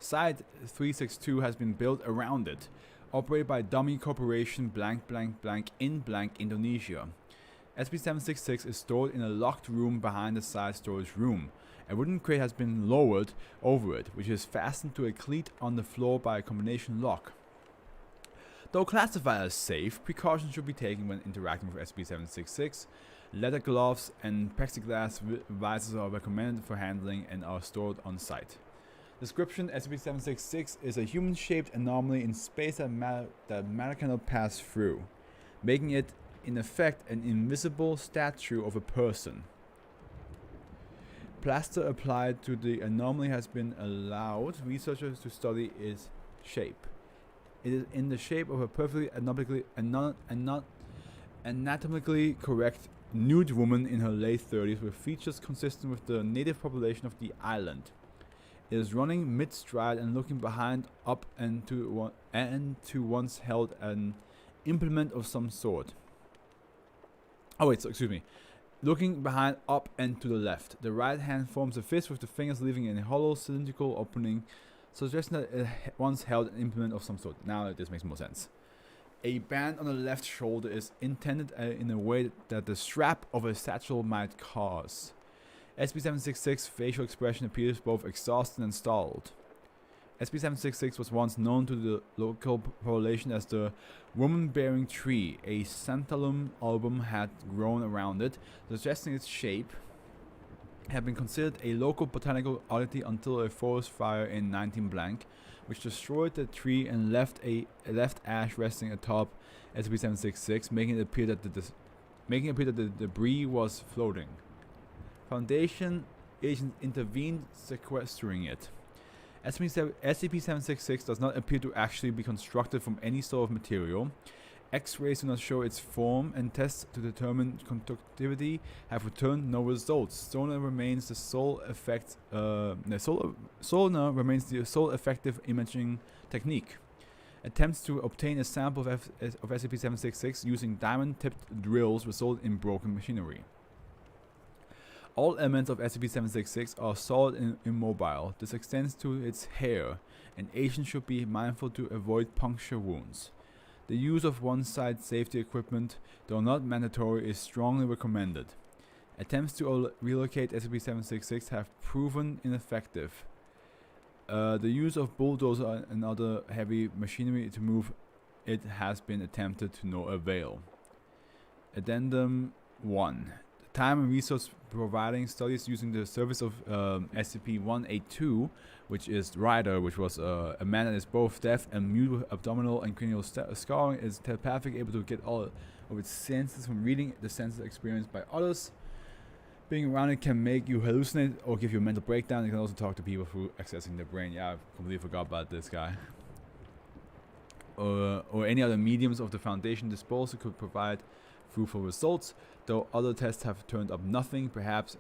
Site-362 has been built around it, operated by Dummy Corporation blank blank blank in blank Indonesia. SCP-766 is stored in a locked room behind the site storage room. A wooden crate has been lowered over it, which is fastened to a cleat on the floor by a combination lock. Though classified as safe, precautions should be taken when interacting with SCP-766. Leather gloves and plexiglass visors are recommended for handling and are stored on site. Description: SCP-766 is a human-shaped anomaly in space that matter cannot pass through, making it, in effect, an invisible statue of a person. Plaster applied to the anomaly has been allowed researchers to study its shape. It is in the shape of a perfectly anatomically correct nude woman in her late 30s with features consistent with the native population of the island. It is running mid-stride and looking behind, up, and to once held an implement of some sort. Oh wait, so excuse me. Looking behind, up, and to the left. The right hand forms a fist with the fingers leaving a hollow cylindrical opening, suggesting that it once held an implement of some sort. Now this makes more sense. A band on the left shoulder is intended in a way that the strap of a satchel might cause. SCP-766 facial expression appears both exhausted and startled. SCP-766 was once known to the local population as the woman-bearing tree. A santalum album had grown around it, suggesting its shape had been considered a local botanical oddity until a forest fire in 19 blank, which destroyed the tree and left ash resting atop SCP-766, making it appear that the debris was floating. Foundation agents intervened, sequestering it. SCP-766 does not appear to actually be constructed from any sort of material. X-rays do not show its form, and tests to determine conductivity have returned no results. Sonar remains the sole effective imaging technique. Attempts to obtain a sample of SCP-766 using diamond-tipped drills result in broken machinery. All elements of SCP-766 are solid and immobile. This extends to its hair, and agents should be mindful to avoid puncture wounds. The use of one-side safety equipment, though not mandatory, is strongly recommended. Attempts to relocate SCP-766 have proven ineffective. The use of bulldozers and other heavy machinery to move it has been attempted to no avail. Addendum 1. Time and resource providing studies using the service of SCP-182, which is Ryder, which was a man that is both deaf and mute with abdominal and cranial scarring, is telepathic, able to get all of its senses from reading the senses experienced by others. Being around it can make you hallucinate or give you a mental breakdown. It can also talk to people through accessing their brain. Yeah, I completely forgot about this guy. Or any other mediums of the Foundation disposal could provide fruitful results, though other tests have turned up nothing. Perhaps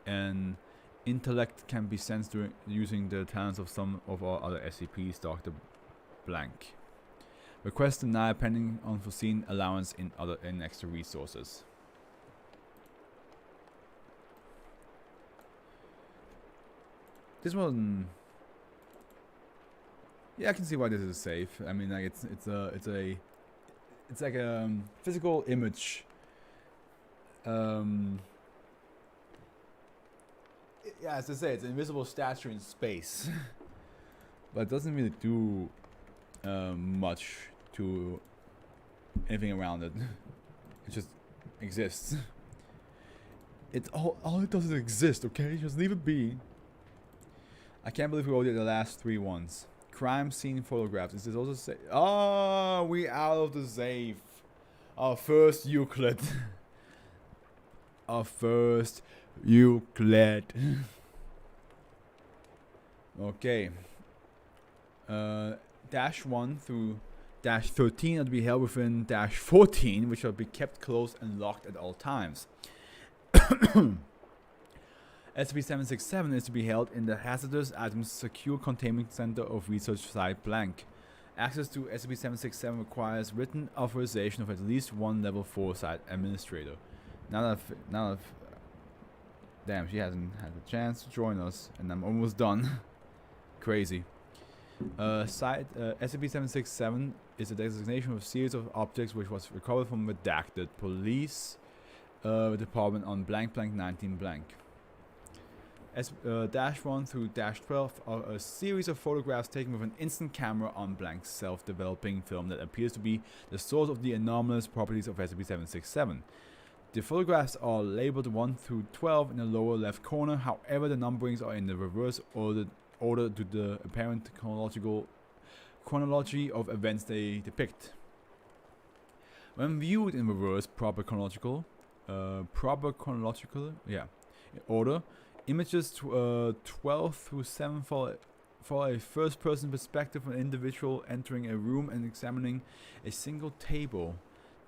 an intellect can be sensed using the talents of some of our other SCPs. Dr. Blank. Request denied pending unforeseen allowance in extra resources. This one, yeah, I can see why this is safe. I mean, like it's a it's like a physical image. Yeah, as I say, it's an invisible statue in space, but it doesn't really do much to anything around it. It just exists. It's all it does is exist, okay? Just leave it be. I can't believe we already did the last 3 ones. Crime scene photographs. Is this also safe? Oh, we out of the safe. Our first Euclid. Our first Euclid. Okay. -1 through -13 are to be held within -14, which shall be kept closed and locked at all times. SCP-767 is to be held in the Hazardous Items Secure Containment Center of Research Site Blank. Access to SCP-767 requires written authorization of at least one Level 4 site administrator. Now that damn, she hasn't had a chance to join us, and I'm almost done. Crazy. SCP-767 is a designation of a series of objects which was recovered from redacted police department on blank blank 19 blank. -1 through -12 are a series of photographs taken with an instant camera on blank self-developing film that appears to be the source of the anomalous properties of SCP-767. The photographs are labeled 1 through 12 in the lower left corner, however the numberings are in the reverse order to the apparent chronology of events they depict. When viewed in reverse proper chronological order, images 12 through 7 follow a first-person perspective of an individual entering a room and examining a single table.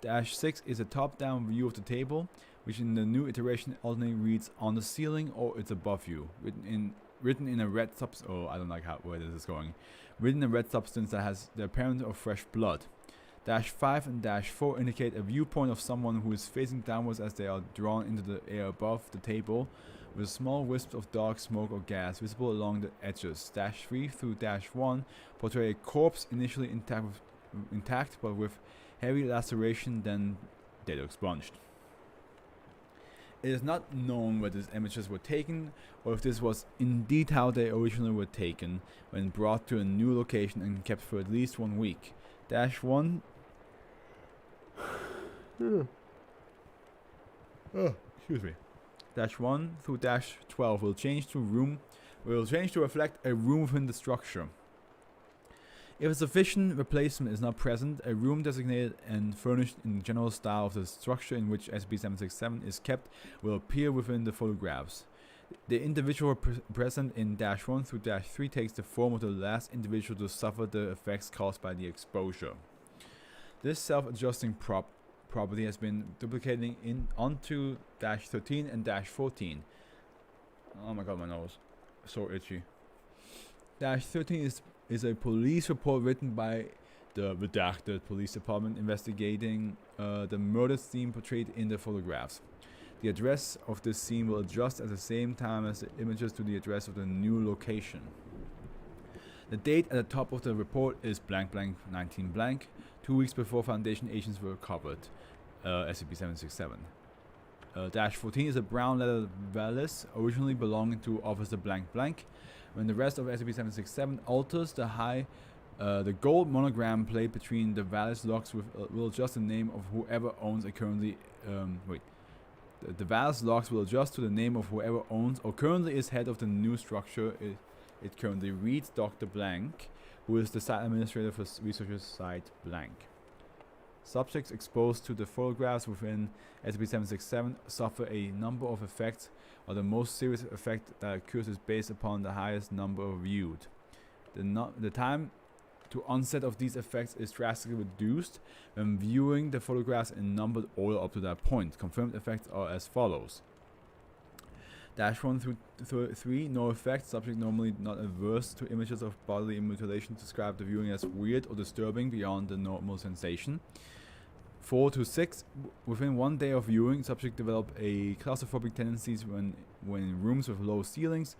-6 is a top-down view of the table, which in the new iteration alternately reads on the ceiling or it's above you, written in a red substance. Oh, I don't like where this is going. Written in a red substance that has the appearance of fresh blood. -5 and -4 indicate a viewpoint of someone who is facing downwards as they are drawn into the air above the table, with small wisps of dark smoke or gas visible along the edges. -3 through -1 portray a corpse initially intact but with heavy laceration, then data expunged. It is not known whether these images were taken or if this was indeed how they originally were taken when brought to a new location and kept for at least 1 week. -1 excuse me. -1 through -12 will change to reflect a room within the structure. If a sufficient replacement is not present, a room designated and furnished in the general style of the structure in which SCP-767 is kept will appear within the photographs. The individual present in -1 through -3 takes the form of the last individual to suffer the effects caused by the exposure. This self-adjusting property has been duplicating onto -13 and -14. Oh my god, my nose. So itchy. -13 is a police report written by the redacted police department investigating the murder scene portrayed in the photographs. The address of this scene will adjust at the same time as the images to the address of the new location. The date at the top of the report is blank blank 19 blank, 2 weeks before Foundation agents were recovered. SCP-767. -14 is a brown leather valise originally belonging to Officer blank blank. When the rest of SCP-767 alters, the gold monogram plate between the valise locks will adjust the name of whoever owns a currently the valise locks will adjust to the name of whoever owns or currently is head of the new structure. It currently reads Dr. Blank, who is the site administrator for researchers site blank. Subjects exposed to the photographs within SCP-767 suffer a number of effects, while the most serious effect that occurs is based upon the highest number viewed. The time to onset of these effects is drastically reduced when viewing the photographs in numbered order up to that point. Confirmed effects are as follows. -1 through 3, no effects. Subject normally not averse to images of bodily mutilation describe the viewing as weird or disturbing beyond the normal sensation. 4 to 6, within 1 day of viewing, subject develop a claustrophobic tendencies when in rooms with low ceilings.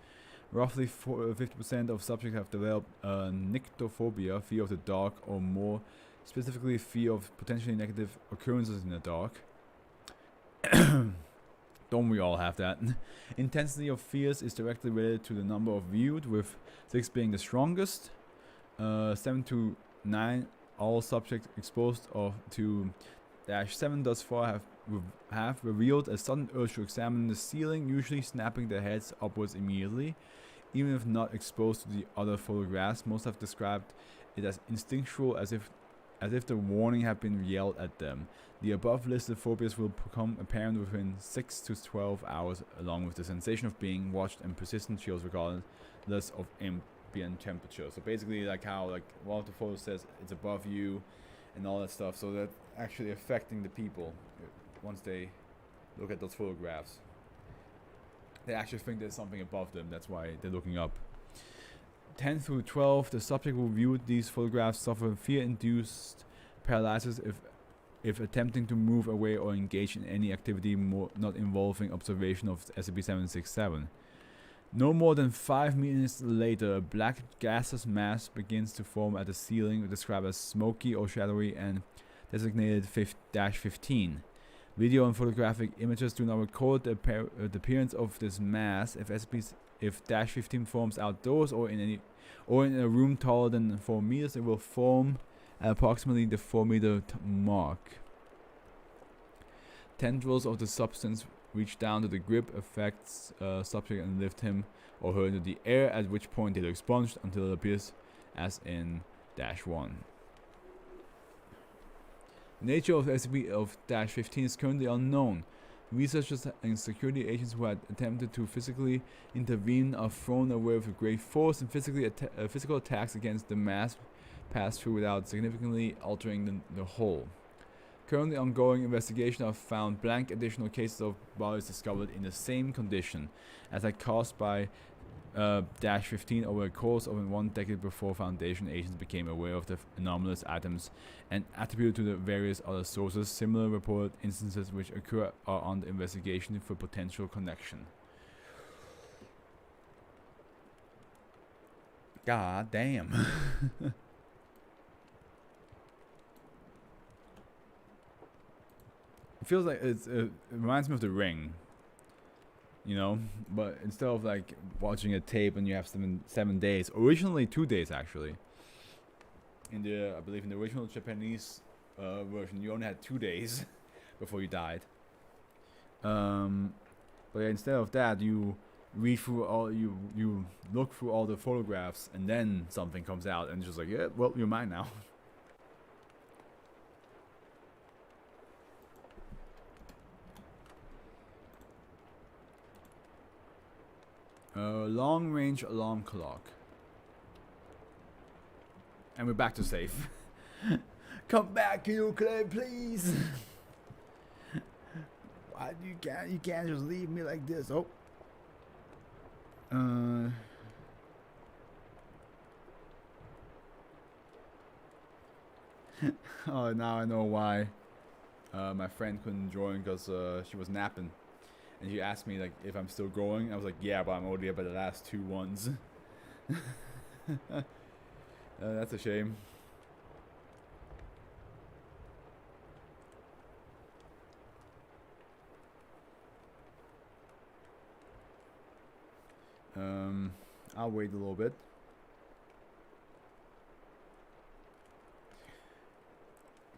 Roughly 50% of subjects have developed nyctophobia, fear of the dark, or more specifically fear of potentially negative occurrences in the dark. Don't we all have that? Intensity of fears is directly related to the number of viewed, with 6 being the strongest. 7 to 9, all subjects exposed to -7 thus far have revealed a sudden urge to examine the ceiling, usually snapping their heads upwards immediately. Even if not exposed to the other photographs, most have described it as instinctual, as if the warning had been yelled at them. The above listed phobias will become apparent within 6 to 12 hours, along with the sensation of being watched and persistent chills regardless of ambient temperature. So basically, like how like one of the photos says it's above you and all that stuff, so that's actually affecting the people once they look at those photographs. They actually think there's something above them, that's why they're looking up. 10 through 12, the subject who viewed these photographs suffer fear-induced paralysis if attempting to move away or engage in any activity not involving observation of SCP-767. No more than 5 minutes later, a black gaseous mass begins to form at the ceiling, described as smoky or shadowy and designated -15. Video and photographic images do not record the appearance of this mass. If -15 forms outdoors or in a room taller than 4 meters, it will form at approximately the 4-meter mark. Tendrils of the substance reach down to the grip, affects subject and lift him or her into the air, at which point they are expunged until it appears as in -1. The nature of the SCP of -15 is currently unknown. Researchers and security agents who had attempted to physically intervene are thrown away with great force, and physical attacks against the mass pass through without significantly altering the whole. Currently ongoing investigation have found blank additional cases of bodies discovered in the same condition as that caused by -15 over a course of 1 decade before Foundation agents became aware of the anomalous items and attributed to the various other sources. Similar reported instances which occur are under investigation for potential connection. God damn. It feels like it reminds me of The Ring. You know, but instead of like watching a tape and you have 7 days, originally 2 days actually. I believe in the original Japanese version, you only had 2 days before you died. But yeah, instead of that, you read through you look through all the photographs, and then something comes out, and it's just like, yeah, well, you're mine now. Long-range alarm clock. And we're back to safe. Come back, you Clay, please. Why you can't just leave me like this? Oh. Oh, now I know why my friend couldn't join, because she was napping. And she asked me like if I'm still going. I was like, yeah, but I'm already up at the last 2 ones. That's a shame. I'll wait a little bit.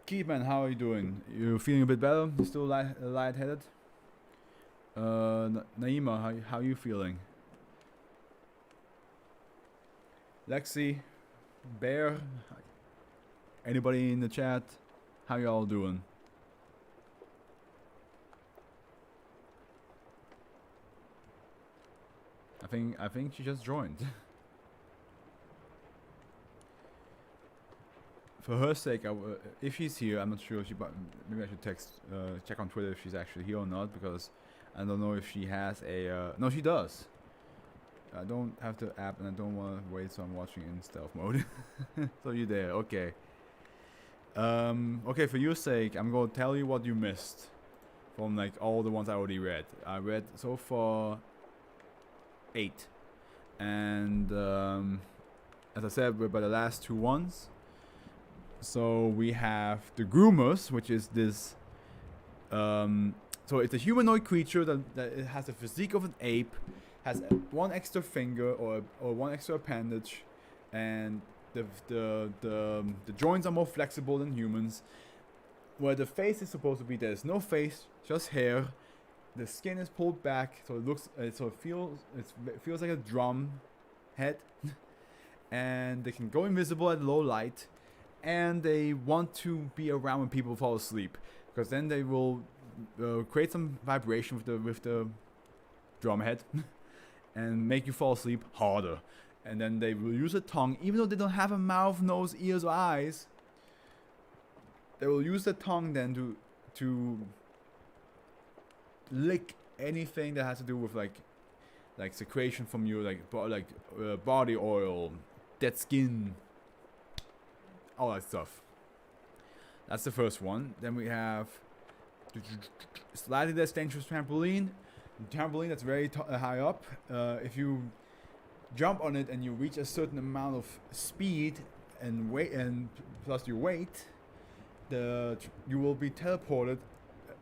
Keithman, how are you doing? You feeling a bit better? You still lightheaded? Naima, how you feeling? Lexi, Bear, anybody in the chat? How y'all doing? I think she just joined. For her sake, if she's here, I'm not sure. Maybe I should check on Twitter if she's actually here or not, because I don't know if she has a. No, she does. I don't have the app, and I don't want to wait, so I'm watching in stealth mode. So you're there, okay. Okay, for your sake, I'm gonna tell you what you missed from like all the ones I already read. I read so far 8, and as I said, we're by the last 2 ones. So we have the groomers, which is this. So it's a humanoid creature that it has the physique of an ape, has one extra finger or one extra appendage, and the joints are more flexible than humans. Where the face is supposed to be, there's no face, just hair. The skin is pulled back, so it looks, it feels like a drum head, and they can go invisible at low light, and they want to be around when people fall asleep, because then they will create some vibration with the drum head, and make you fall asleep harder. And then they will use a tongue, even though they don't have a mouth, nose, ears, or eyes. They will use the tongue then to lick anything that has to do with like secretion from you, like body oil, dead skin, all that stuff. That's the first one. Then we have slightly less dangerous trampoline. Trampoline that's very high up. If you jump on it and you reach a certain amount of speed and weight, and plus your weight, you will be teleported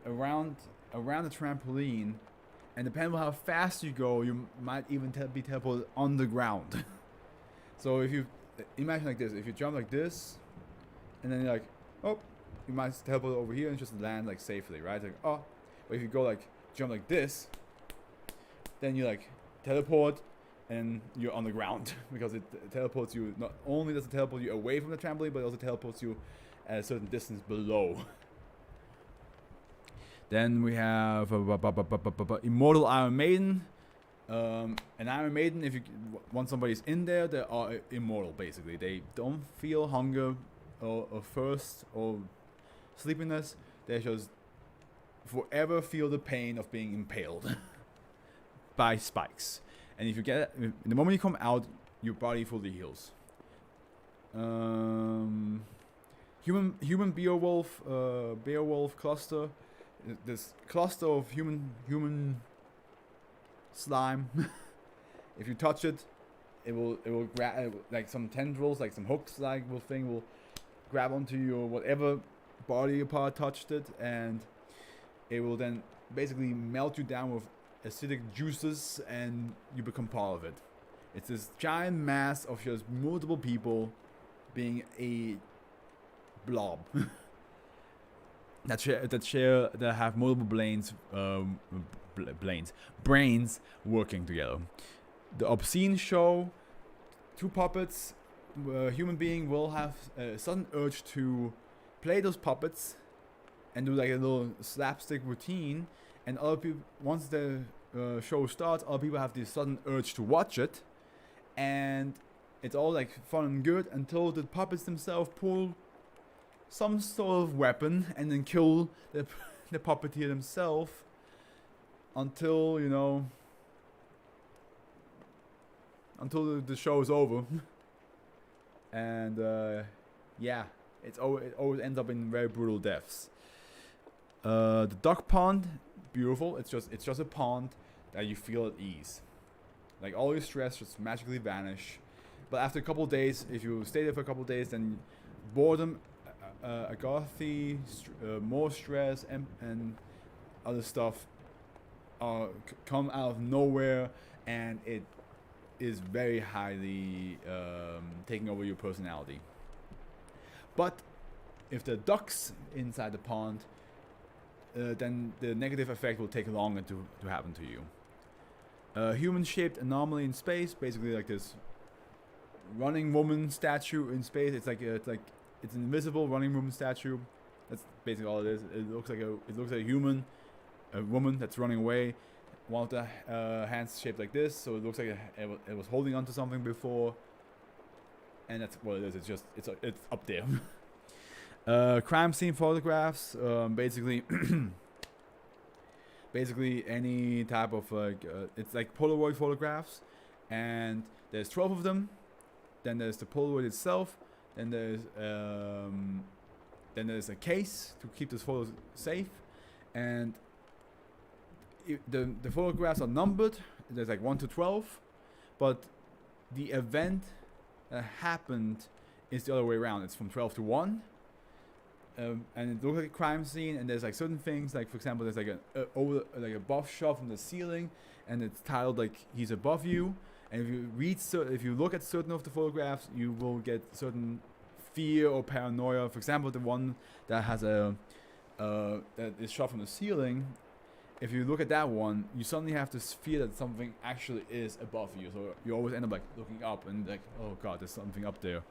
around the trampoline, and depending on how fast you go, you might even be teleported on the ground. So if you imagine like this, if you jump like this, and then you're like, oh, you might teleport over here and just land like safely, right? Like, oh, but if you go like jump like this, then you like teleport and you're on the ground because it teleports you. Not only does it teleport you away from the trampoline, but it also teleports you at a certain distance below. Then we have Immortal Iron Maiden. An Iron Maiden, if you once somebody's in there, they are immortal basically. They don't feel hunger or thirst or sleepiness. They just forever feel the pain of being impaled by spikes. And if you get it, the moment you come out, your body fully heals. Human Beowulf cluster. This cluster of human slime. If you touch it, it will grab like some tendrils, like some hooks, like will grab onto your whatever body part touched it, and it will then basically melt you down with acidic juices, and you become part of it. It's this giant mass of just multiple people being a blob. that have multiple brains working together. The obscene show, two puppets, a human being will have a sudden urge to play those puppets and do like a little slapstick routine, and other people, once the show starts, other people have this sudden urge to watch it, and it's all like fun and good until the puppets themselves pull some sort of weapon and then kill the puppeteer themselves until, you know, until the show is over. And yeah, it always ends up in very brutal deaths. The duck pond, beautiful. It's just a pond that you feel at ease. Like all your stress just magically vanish. But after a couple of days, if you stay there for a couple of days, then boredom, agony, more stress, and other stuff come out of nowhere, and it is very highly taking over your personality. But if the ducks inside the pond, then the negative effect will take longer to happen to you. Human-shaped anomaly in space, basically like this running woman statue in space. It's an invisible running woman statue. That's basically all it is. It looks like a woman that's running away. One of the hands shaped like this, so it looks like it was holding onto something before. And that's what it is. It's up there. Crime scene photographs. Basically any type of it's like Polaroid photographs, and there's 12 of them. Then there's the Polaroid itself. Then there's a case to keep those photos safe, and the photographs are numbered. There's like 1 to 12, but the event that happened is the other way around. It's from 12 to 1, and it looks like a crime scene, and there's like certain things, like for example, there's like a buff shot from the ceiling, and it's titled like he's above you. And if you look at certain of the photographs, you will get certain fear or paranoia. For example, the one that has that is shot from the ceiling. If you look at that one, you suddenly have this fear that something actually is above you. So you always end up like looking up and like, oh god, there's something up there.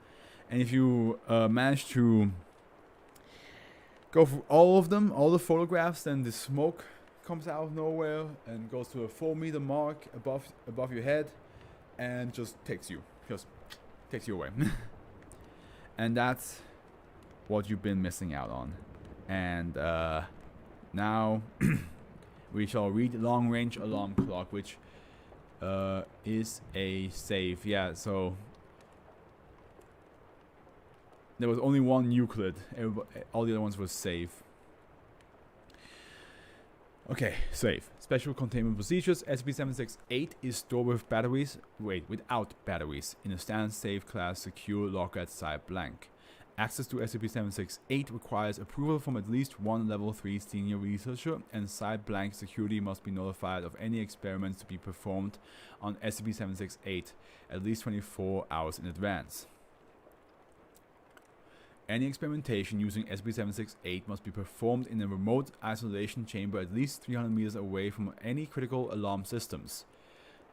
And if you manage to go through all of them, all the photographs, then the smoke comes out of nowhere and goes to a 4-meter mark above your head, and just takes you away. And that's what you've been missing out on. And now we shall read Long Range Alarm Clock, which is a save. Yeah, so there was only one Euclid. All the other ones were save. Okay, save. Special containment procedures. SCP-768 is stored with batteries. Without batteries in a standard safe class secure locker at site blank. Access to SCP-768 requires approval from at least one level 3 senior researcher, and site blank security must be notified of any experiments to be performed on SCP-768 at least 24 hours in advance. Any experimentation using SCP-768 must be performed in a remote isolation chamber at least 300 meters away from any critical alarm systems.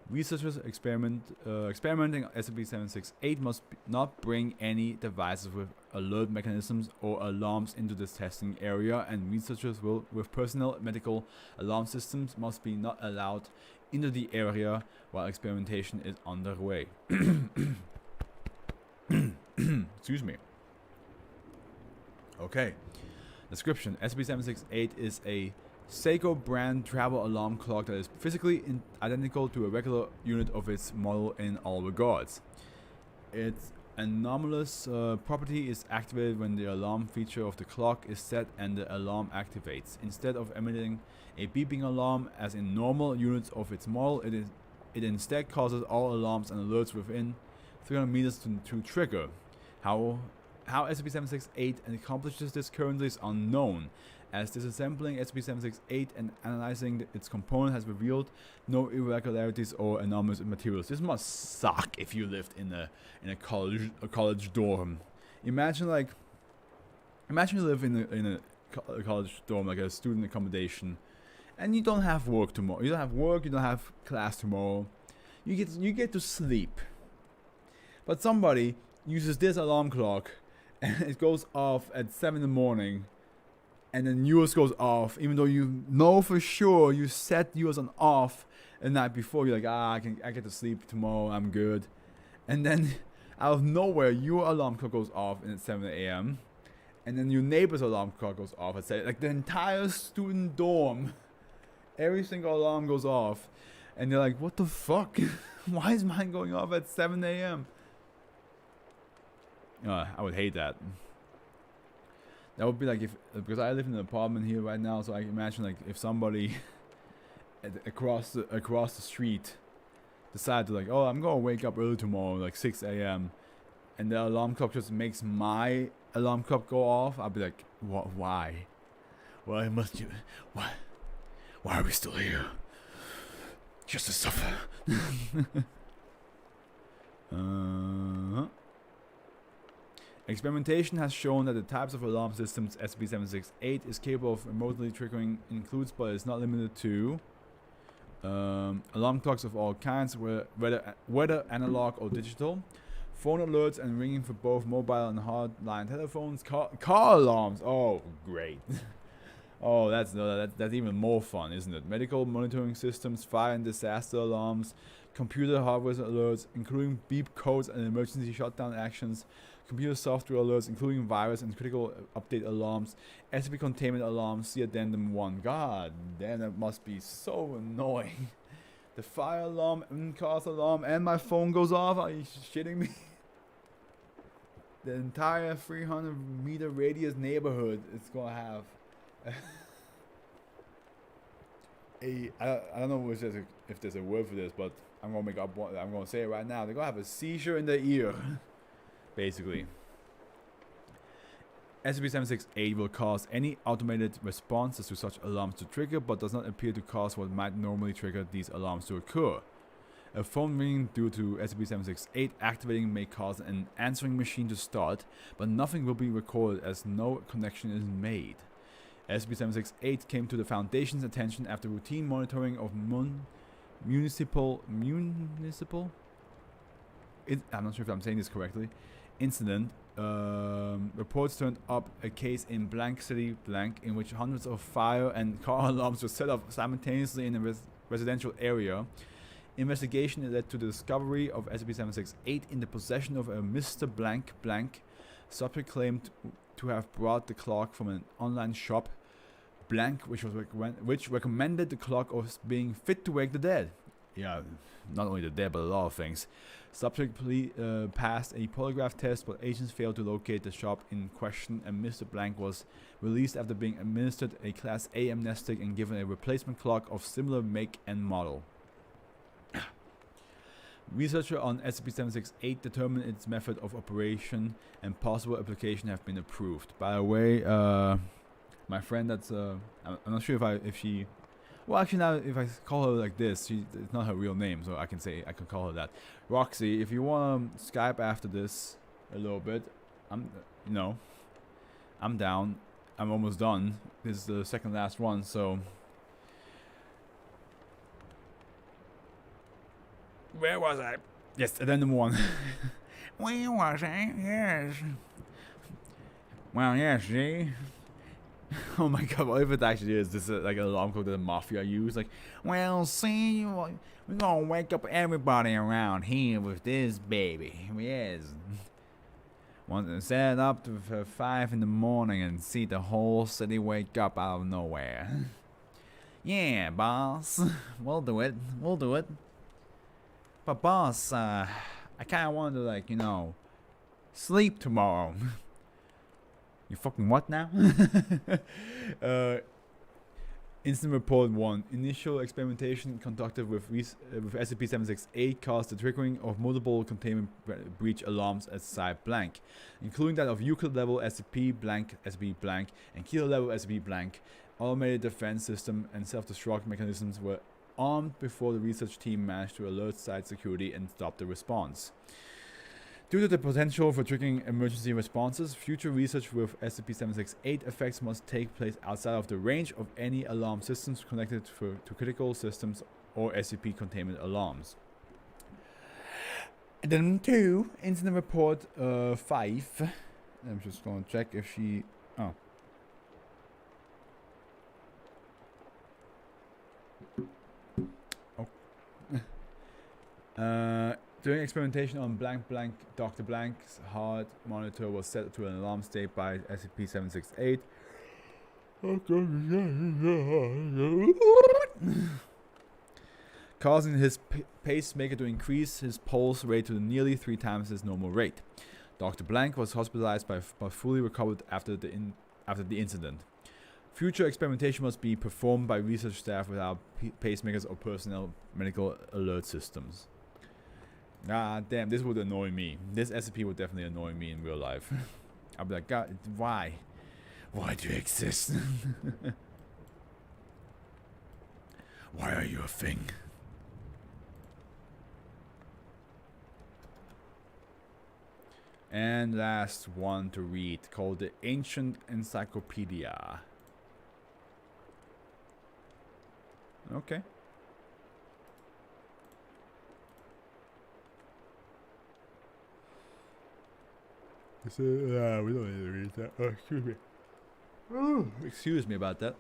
Researchers experimenting on SCP-768 must not bring any devices with alert mechanisms or alarms into this testing area, and researchers with personal medical alarm systems must be not allowed into the area while experimentation is underway. Excuse me. Okay. Description. SCP-768 is a Seiko brand travel alarm clock that is physically identical to a regular unit of its model in all regards. Its anomalous property is activated when the alarm feature of the clock is set and the alarm activates. Instead of emitting a beeping alarm as in normal units of its model, it instead causes all alarms and alerts within 300 meters to trigger. How SCP-768 accomplishes this currently is unknown, as disassembling SCP-768 and analyzing its component has revealed no irregularities or anomalous materials. This must suck if you lived in a college dorm. Imagine you live in a college dorm, like a student accommodation, and you don't have work tomorrow. You don't have work. You don't have class tomorrow. You get to sleep. But somebody uses this alarm clock, and it goes off at 7 in the morning, and then yours goes off, even though you know for sure you set yours on off the night before. You're like, I get to sleep tomorrow, I'm good. And then out of nowhere, your alarm clock goes off at 7 a.m. and then your neighbor's alarm clock goes off at 7. Like the entire student dorm, every single alarm goes off, and you're like, what the fuck? Why is mine going off at 7 a.m.? I would hate that. That would be like because I live in an apartment here right now, so I can imagine like if somebody across the street decided to like, oh, I'm gonna wake up early tomorrow, like 6 a.m. and the alarm clock just makes my alarm clock go off, I'd be like, what? Why? Why must you? Why are we still here? Just to suffer. Experimentation has shown that the types of alarm systems SCP-768 is capable of remotely triggering includes, but is not limited to, alarm clocks of all kinds, whether analog or digital, phone alerts and ringing for both mobile and hardline telephones, car alarms. Oh, great. Oh, that's even more fun, isn't it? Medical monitoring systems, fire and disaster alarms, computer hardware alerts, including beep codes and emergency shutdown actions, computer software alerts, including virus and critical update alarms, SCP containment alarms, see addendum 1. God damn, that must be so annoying. The fire alarm, in-cars alarm, and my phone goes off. Are you shitting me? The entire 300-meter radius neighborhood is gonna have I don't know if there's a word for this, but I'm gonna make up one. I'm gonna say it right now. They're gonna have a seizure in their ear, basically. SCP-768 will cause any automated responses to such alarms to trigger, but does not appear to cause what might normally trigger these alarms to occur. A phone ringing due to SCP-768 activating may cause an answering machine to start, but nothing will be recorded as no connection is made. SCP-768 came to the Foundation's attention after routine monitoring of municipal I'm not sure if I'm saying this correctly, incident. Reports turned up a case in blank city blank in which hundreds of fire and car alarms were set off simultaneously in a residential area. Investigation led to the discovery of SCP-768 in the possession of a Mr. Blank Blank. Subject claimed to have brought the clock from an online shop, Blank, which recommended the clock as being fit to wake the dead. Yeah, not only the dead, but a lot of things. Subject passed a polygraph test, but agents failed to locate the shop in question, and Mr. Blank was released after being administered a Class A amnestic and given a replacement clock of similar make and model. Researcher on SCP-768 determined its method of operation and possible application have been approved. By the way, my friend that's I'm not sure if she well, actually now if I call her like this, it's not her real name, so I can call her that. Roxy, if you want to Skype after this a little bit, I'm down. I'm almost done. This is the second last one, so where was I? Yes, addendum 1. Where was I? Yes. Well, yes, see? Oh my god, what if it actually is this like an alarm clock that the mafia use? Like, well, see, we're gonna wake up everybody around here with this baby. Yes. Want to set it up for 5 in the morning and see the whole city wake up out of nowhere. Yeah, boss. We'll do it. We'll do it. But boss, I kinda want to, like, sleep tomorrow. You fucking what now? Incident report 1. Initial experimentation conducted with SCP-768 caused the triggering of multiple containment breach alarms at Site Blank, including that of Euclid level SCP Blank, SCP Blank, and Kilo level SCP Blank. Automated defense system and self-destruct mechanisms were armed before the research team managed to alert site security and stop the response. Due to the potential for triggering emergency responses, future research with SCP-768 effects must take place outside of the range of any alarm systems connected to critical systems or SCP containment alarms. And then 2, incident report 5. I'm just going to check if she... Oh. During experimentation on blank blank, Dr. Blank's heart monitor was set to an alarm state by SCP-768. Causing his pacemaker to increase his pulse rate to nearly 3 times his normal rate. Dr. Blank was hospitalized but fully recovered after the incident. Future experimentation must be performed by research staff without pacemakers or personnel medical alert systems. Ah, damn, this would annoy me. This SCP would definitely annoy me in real life. I'd be like, God, why? Why do you exist? Why are you a thing? And last one to read, called the Ancient Encyclopedia. Okay. We don't need to read that. Oh, excuse me. Oh, excuse me about that.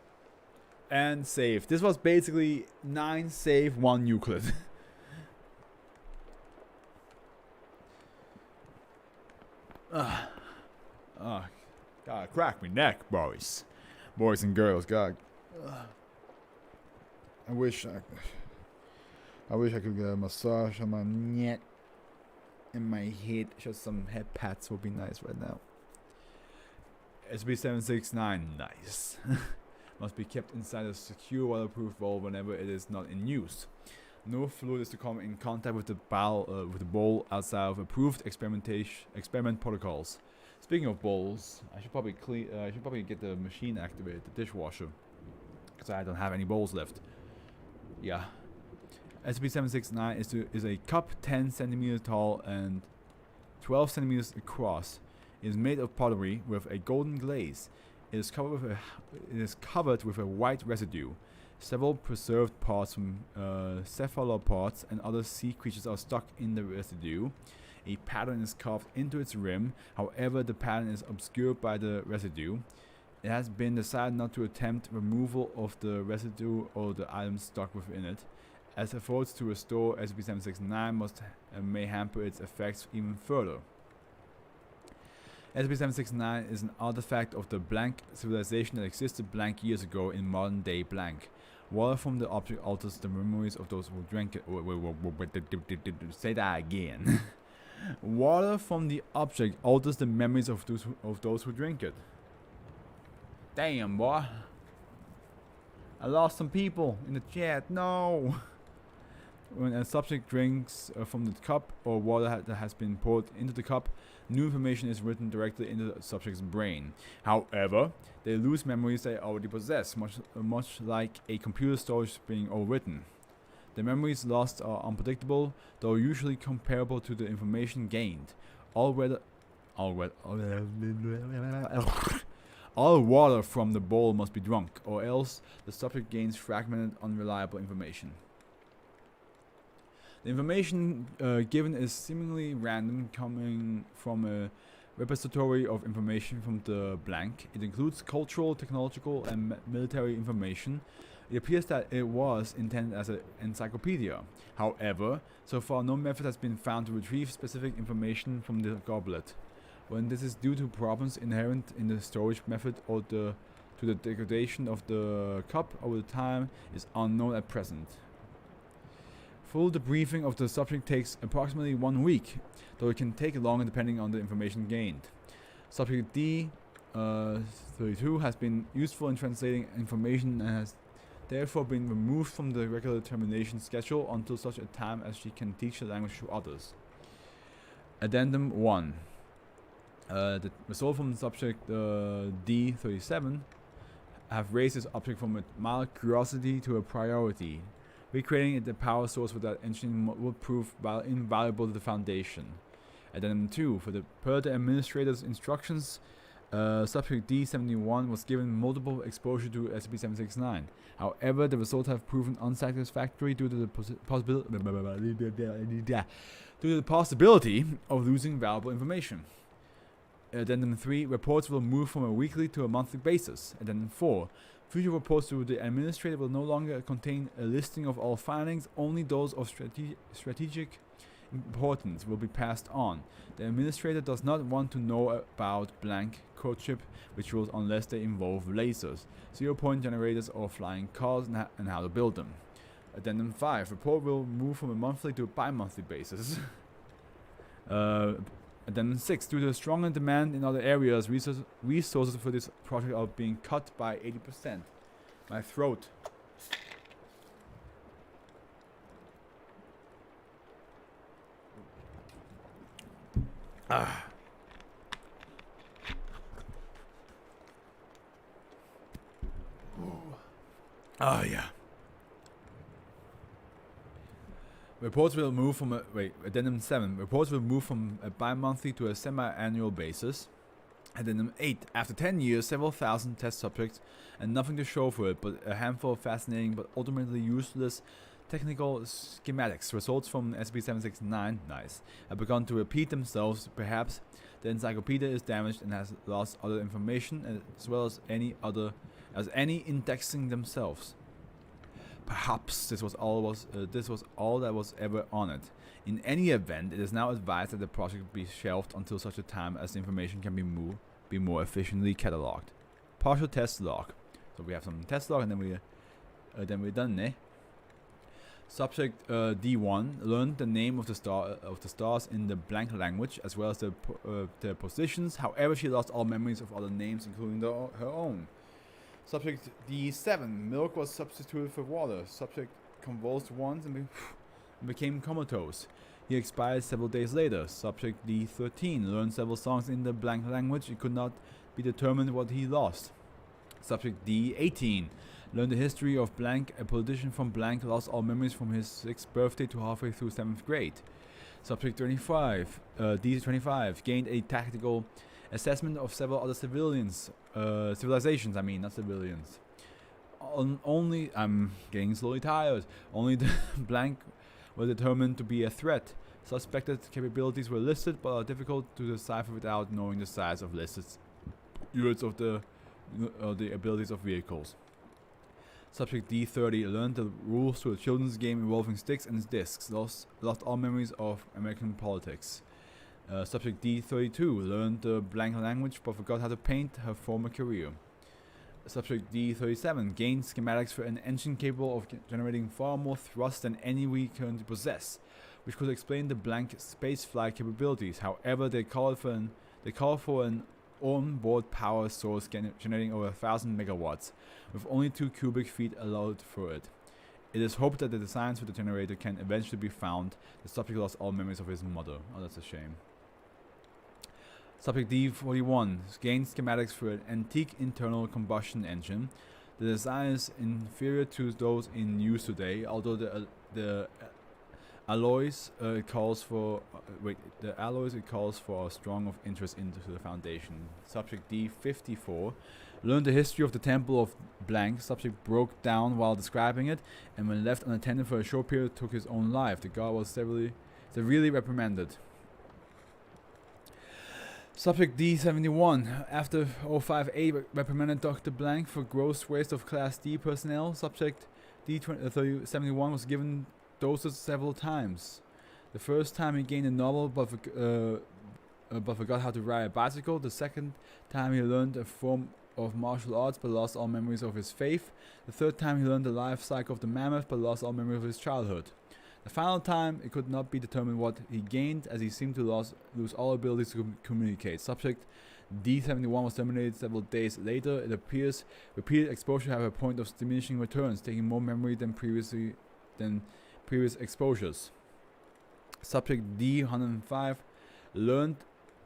And save. This was basically 9 save, 1 Euclid. God, crack me neck, boys and girls. God, I wish I could get a massage on my neck. In my head, just some head pats would be nice right now. SB769, nice. Must be kept inside a secure waterproof bowl whenever it is not in use. No fluid is to come in contact with the bowl outside of approved experiment protocols. Speaking of bowls, I should probably clean. I should probably get the machine activated, the dishwasher, because I don't have any bowls left. Yeah. SCP-769 is a cup 10 centimeters tall and 12 centimeters across. It is made of pottery with a golden glaze. It is covered with a white residue. Several preserved parts from cephalopods and other sea creatures are stuck in the residue. A pattern is carved into its rim, however the pattern is obscured by the residue. It has been decided not to attempt removal of the residue or the items stuck within it, as efforts to restore SCP-769 may hamper its effects even further. SCP-769 is an artifact of the blank civilization that existed blank years ago in modern-day blank. Water from the object alters the memories of those who drank it. Say that again. Water from the object alters the memories of those who drink it. Damn, boy. I lost some people in the chat. No. When a subject drinks from the cup or water that has been poured into the cup, new information is written directly into the subject's brain. However, they lose memories they already possess, much like a computer storage being overwritten. The memories lost are unpredictable, though usually comparable to the information gained. All water from the bowl must be drunk, or else the subject gains fragmented, unreliable information. The information given is seemingly random, coming from a repository of information from the blank. It includes cultural, technological, and military information. It appears that it was intended as an encyclopedia. However, so far no method has been found to retrieve specific information from the goblet. When this is due to problems inherent in the storage method or to the degradation of the cup over time is unknown at present. Full debriefing of the subject takes approximately 1 week, though it can take longer depending on the information gained. Subject D32 has been useful in translating information and has therefore been removed from the regular termination schedule until such a time as she can teach the language to others. Addendum 1. The result from subject D37 have raised this object from a mild curiosity to a priority. Recreating it the power source for that engine would prove invaluable to the Foundation. Addendum 2. Per the administrator's instructions, subject D71 was given multiple exposure to SCP-769. However, the results have proven unsatisfactory due to the possibility of losing valuable information. Addendum 3. Reports will move from a weekly to a monthly basis. Addendum 4. Future reports to the administrator will no longer contain a listing of all findings, only those of strategic importance will be passed on. The administrator does not want to know about blank courtship rituals unless they involve lasers, 0-point generators, or flying cars and how to build them. Addendum 5. Report will move from a monthly to a bi-monthly basis. Addendum 6. Due to stronger demand in other areas, resources for this project are being cut by 80%. My throat. Ah. Oh yeah. Reports will move from Addendum 7. Reports will move from a bi-monthly to a semi-annual basis. Addendum 8. After 10 years, several thousand test subjects, and nothing to show for it but a handful of fascinating but ultimately useless technical schematics. Results from SCP-769, nice, have begun to repeat themselves. Perhaps the encyclopedia is damaged and has lost other information, as well as any indexing themselves. Perhaps this was all that was ever on it. In any event, it is now advised that the project be shelved until such a time as the information can be more efficiently catalogued. Partial test log. So we have some test log, and then we're done, eh? Subject D1 learned the name of the stars in the blank language, as well as their positions. However, she lost all memories of other names, including her own. Subject D7. Milk was substituted for water. Subject convulsed once and became comatose. He expired several days later. Subject D13 learned several songs in the blank language. It could not be determined what he lost. Subject D18 learned the history of blank. A politician from blank lost all memories from his 6th birthday to halfway through 7th grade. Subject D25 gained a tactical assessment of several other civilizations. I mean, not civilians. Only, I'm getting slowly tired. Only the blank were determined to be a threat. Suspected capabilities were listed, but are difficult to decipher without knowing the size of listed units of the abilities of vehicles. Subject D30 learned the rules to a children's game involving sticks and discs. Lost all memories of American politics. Subject D32 learned the blank language but forgot how to paint her former career. Subject D37 gained schematics for an engine capable of generating far more thrust than any we currently possess, which could explain the blank spaceflight capabilities. However, they call for an on-board power source generating over 1,000 megawatts, with only 2 cubic feet allowed for it. It is hoped that the designs for the generator can eventually be found. The subject lost all memories of his mother. Oh, that's a shame. Subject D41 gained schematics for an antique internal combustion engine. The design is inferior to those in use today, although the alloys it calls for a strong of interest into the foundation. Subject D54 learned the history of the Temple of Blank. Subject broke down while describing it, and when left unattended for a short period, took his own life. The god was severely reprimanded. Subject D71 after 05A reprimanded Dr. Blank for gross waste of Class D personnel. Subject D71 was given doses several times. The first time he gained a novel but forgot how to ride a bicycle. The second time he learned a form of martial arts but lost all memories of his faith. The third time he learned the life cycle of the mammoth but lost all memory of his childhood. The final time it could not be determined what he gained, as he seemed to lose all abilities to communicate. Subject D71 was terminated several days later. It appears repeated exposure have a point of diminishing returns, taking more memory than previous exposures. Subject D105 learned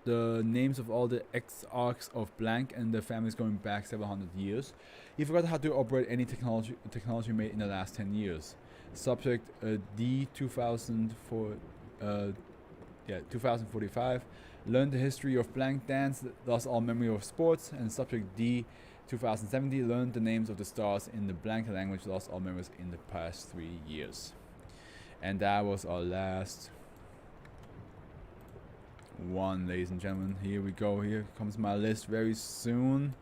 the names of all the exarchs of Blank and their families going back several hundred years. He forgot how to operate any technology made in the last 10 years. Subject D2045 learned the history of Blank dance, lost all memory of sports, and subject D2070 learned the names of the stars in the Blank language, lost all memories in the past 3 years. And that was our last one, ladies and gentlemen. Here we go. Here comes my list very soon.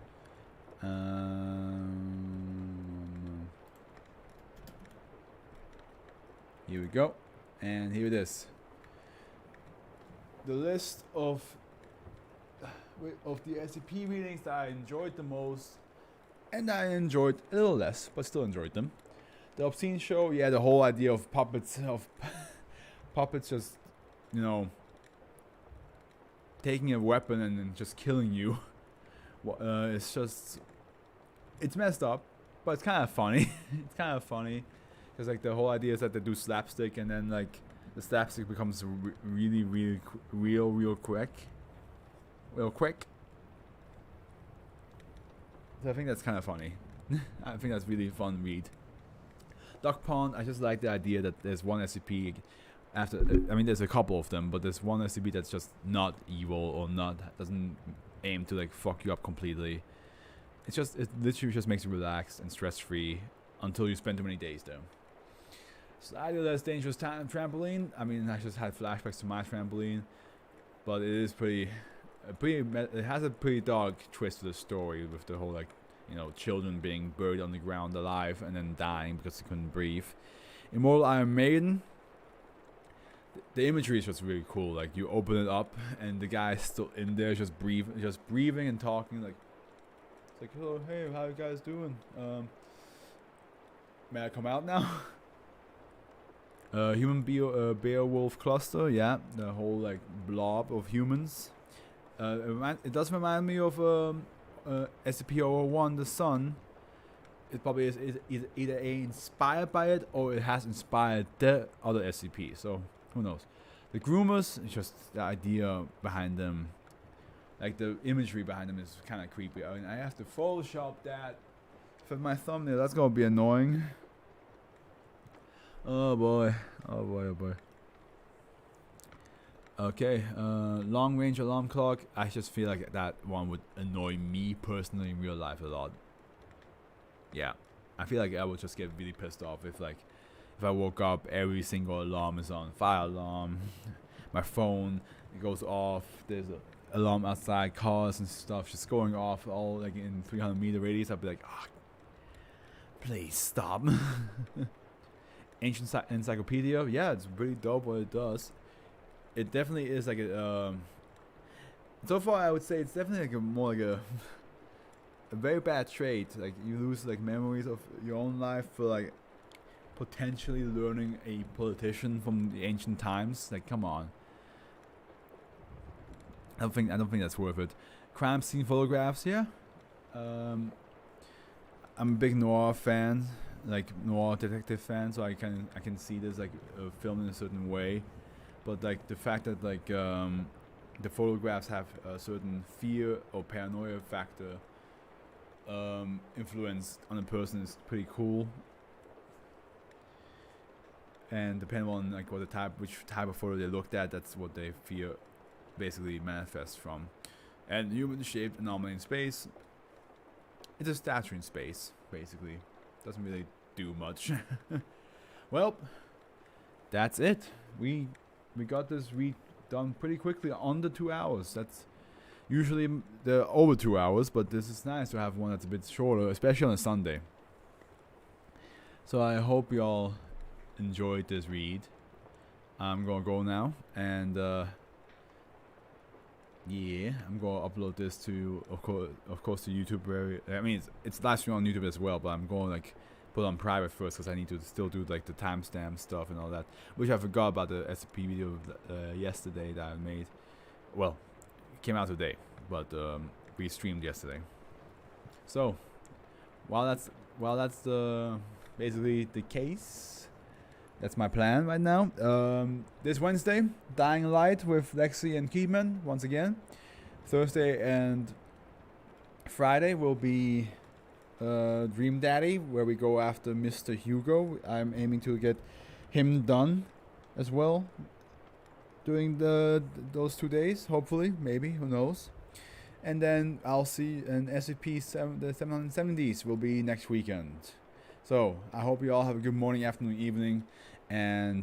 Here we go, and here it is. The list of the SCP readings that I enjoyed the most, and I enjoyed a little less, but still enjoyed them. The obscene show, yeah, the whole idea of puppets just, you know, taking a weapon and then just killing you. It's messed up, but it's kind of funny. It's kind of funny. Because like the whole idea is that they do slapstick, and then like the slapstick becomes really real quick. So I think that's kind of funny. I think that's really fun read. Duck Pond, I just like the idea that there's one SCP after. I mean, there's a couple of them, but there's one SCP that's just not evil or doesn't aim to like fuck you up completely. It literally just makes you relaxed and stress free until you spend too many days there. Slightly less dangerous trampoline. I mean, I just had flashbacks to my trampoline, but it is it has a pretty dark twist to the story with the whole like, you know, children being buried on the ground alive and then dying because they couldn't breathe. Immortal Iron Maiden. The imagery is just really cool. Like you open it up and the guy's still in there, just breathing and talking. Like it's like, hello, hey, how you guys doing? May I come out now? Human Beowulf cluster, yeah, the whole like blob of humans. It does remind me of SCP-001, the Sun. It probably is either inspired by it or it has inspired the other SCP. So who knows? The groomers, it's just the idea behind them, like the imagery behind them is kind of creepy. I mean, I have to Photoshop that for my thumbnail. That's gonna be annoying. Oh boy, oh boy, oh boy. Okay, long range alarm clock. I just feel like that one would annoy me personally in real life a lot. Yeah, I feel like I would just get really pissed off if I woke up, every single alarm is on. Fire alarm, my phone, it goes off. There's a alarm outside, cars and stuff just going off all like in 300-meter radius. I'd be like, oh, please stop. Ancient encyclopedia. Yeah, it's pretty dope what it does. It definitely is like a. So far, I would say it's definitely like more like a very bad trait. Like you lose like memories of your own life for like potentially learning a politician from the ancient times. Like, come on. I don't think that's worth it. Crime scene photographs. Yeah. I'm a big noir fan, like noir detective fan, so I can see this like filmed in a certain way. But like the fact that like the photographs have a certain fear or paranoia factor influence on a person is pretty cool. And depending on like which type of photo they looked at, that's what they fear basically manifests from. And human-shaped anomaly in space. It's a statue in space, basically. Doesn't really do much. Well, that's it. We got this read done pretty quickly, under 2 hours. That's usually they're over 2 hours, but this is nice to have one that's a bit shorter, especially on a Sunday. So I hope y'all enjoyed this read. I'm gonna go now, and yeah, I'm gonna upload this to of course to YouTube. I mean, it's live stream on YouTube as well, but I'm going like put on private first because I need to still do like the timestamp stuff and all that, which I forgot about the SCP video yesterday that I made. Well, it came out today, but we streamed yesterday. So while that's basically the case, that's my plan right now. This Wednesday, Dying Light with Lexi and Keeman once again. Thursday and Friday will be Dream Daddy, where we go after Mr. Hugo. I'm aiming to get him done as well during those 2 days, hopefully, maybe, who knows. And then I'll see an SCP the 770s will be next weekend. So I hope you all have a good morning, afternoon, evening, and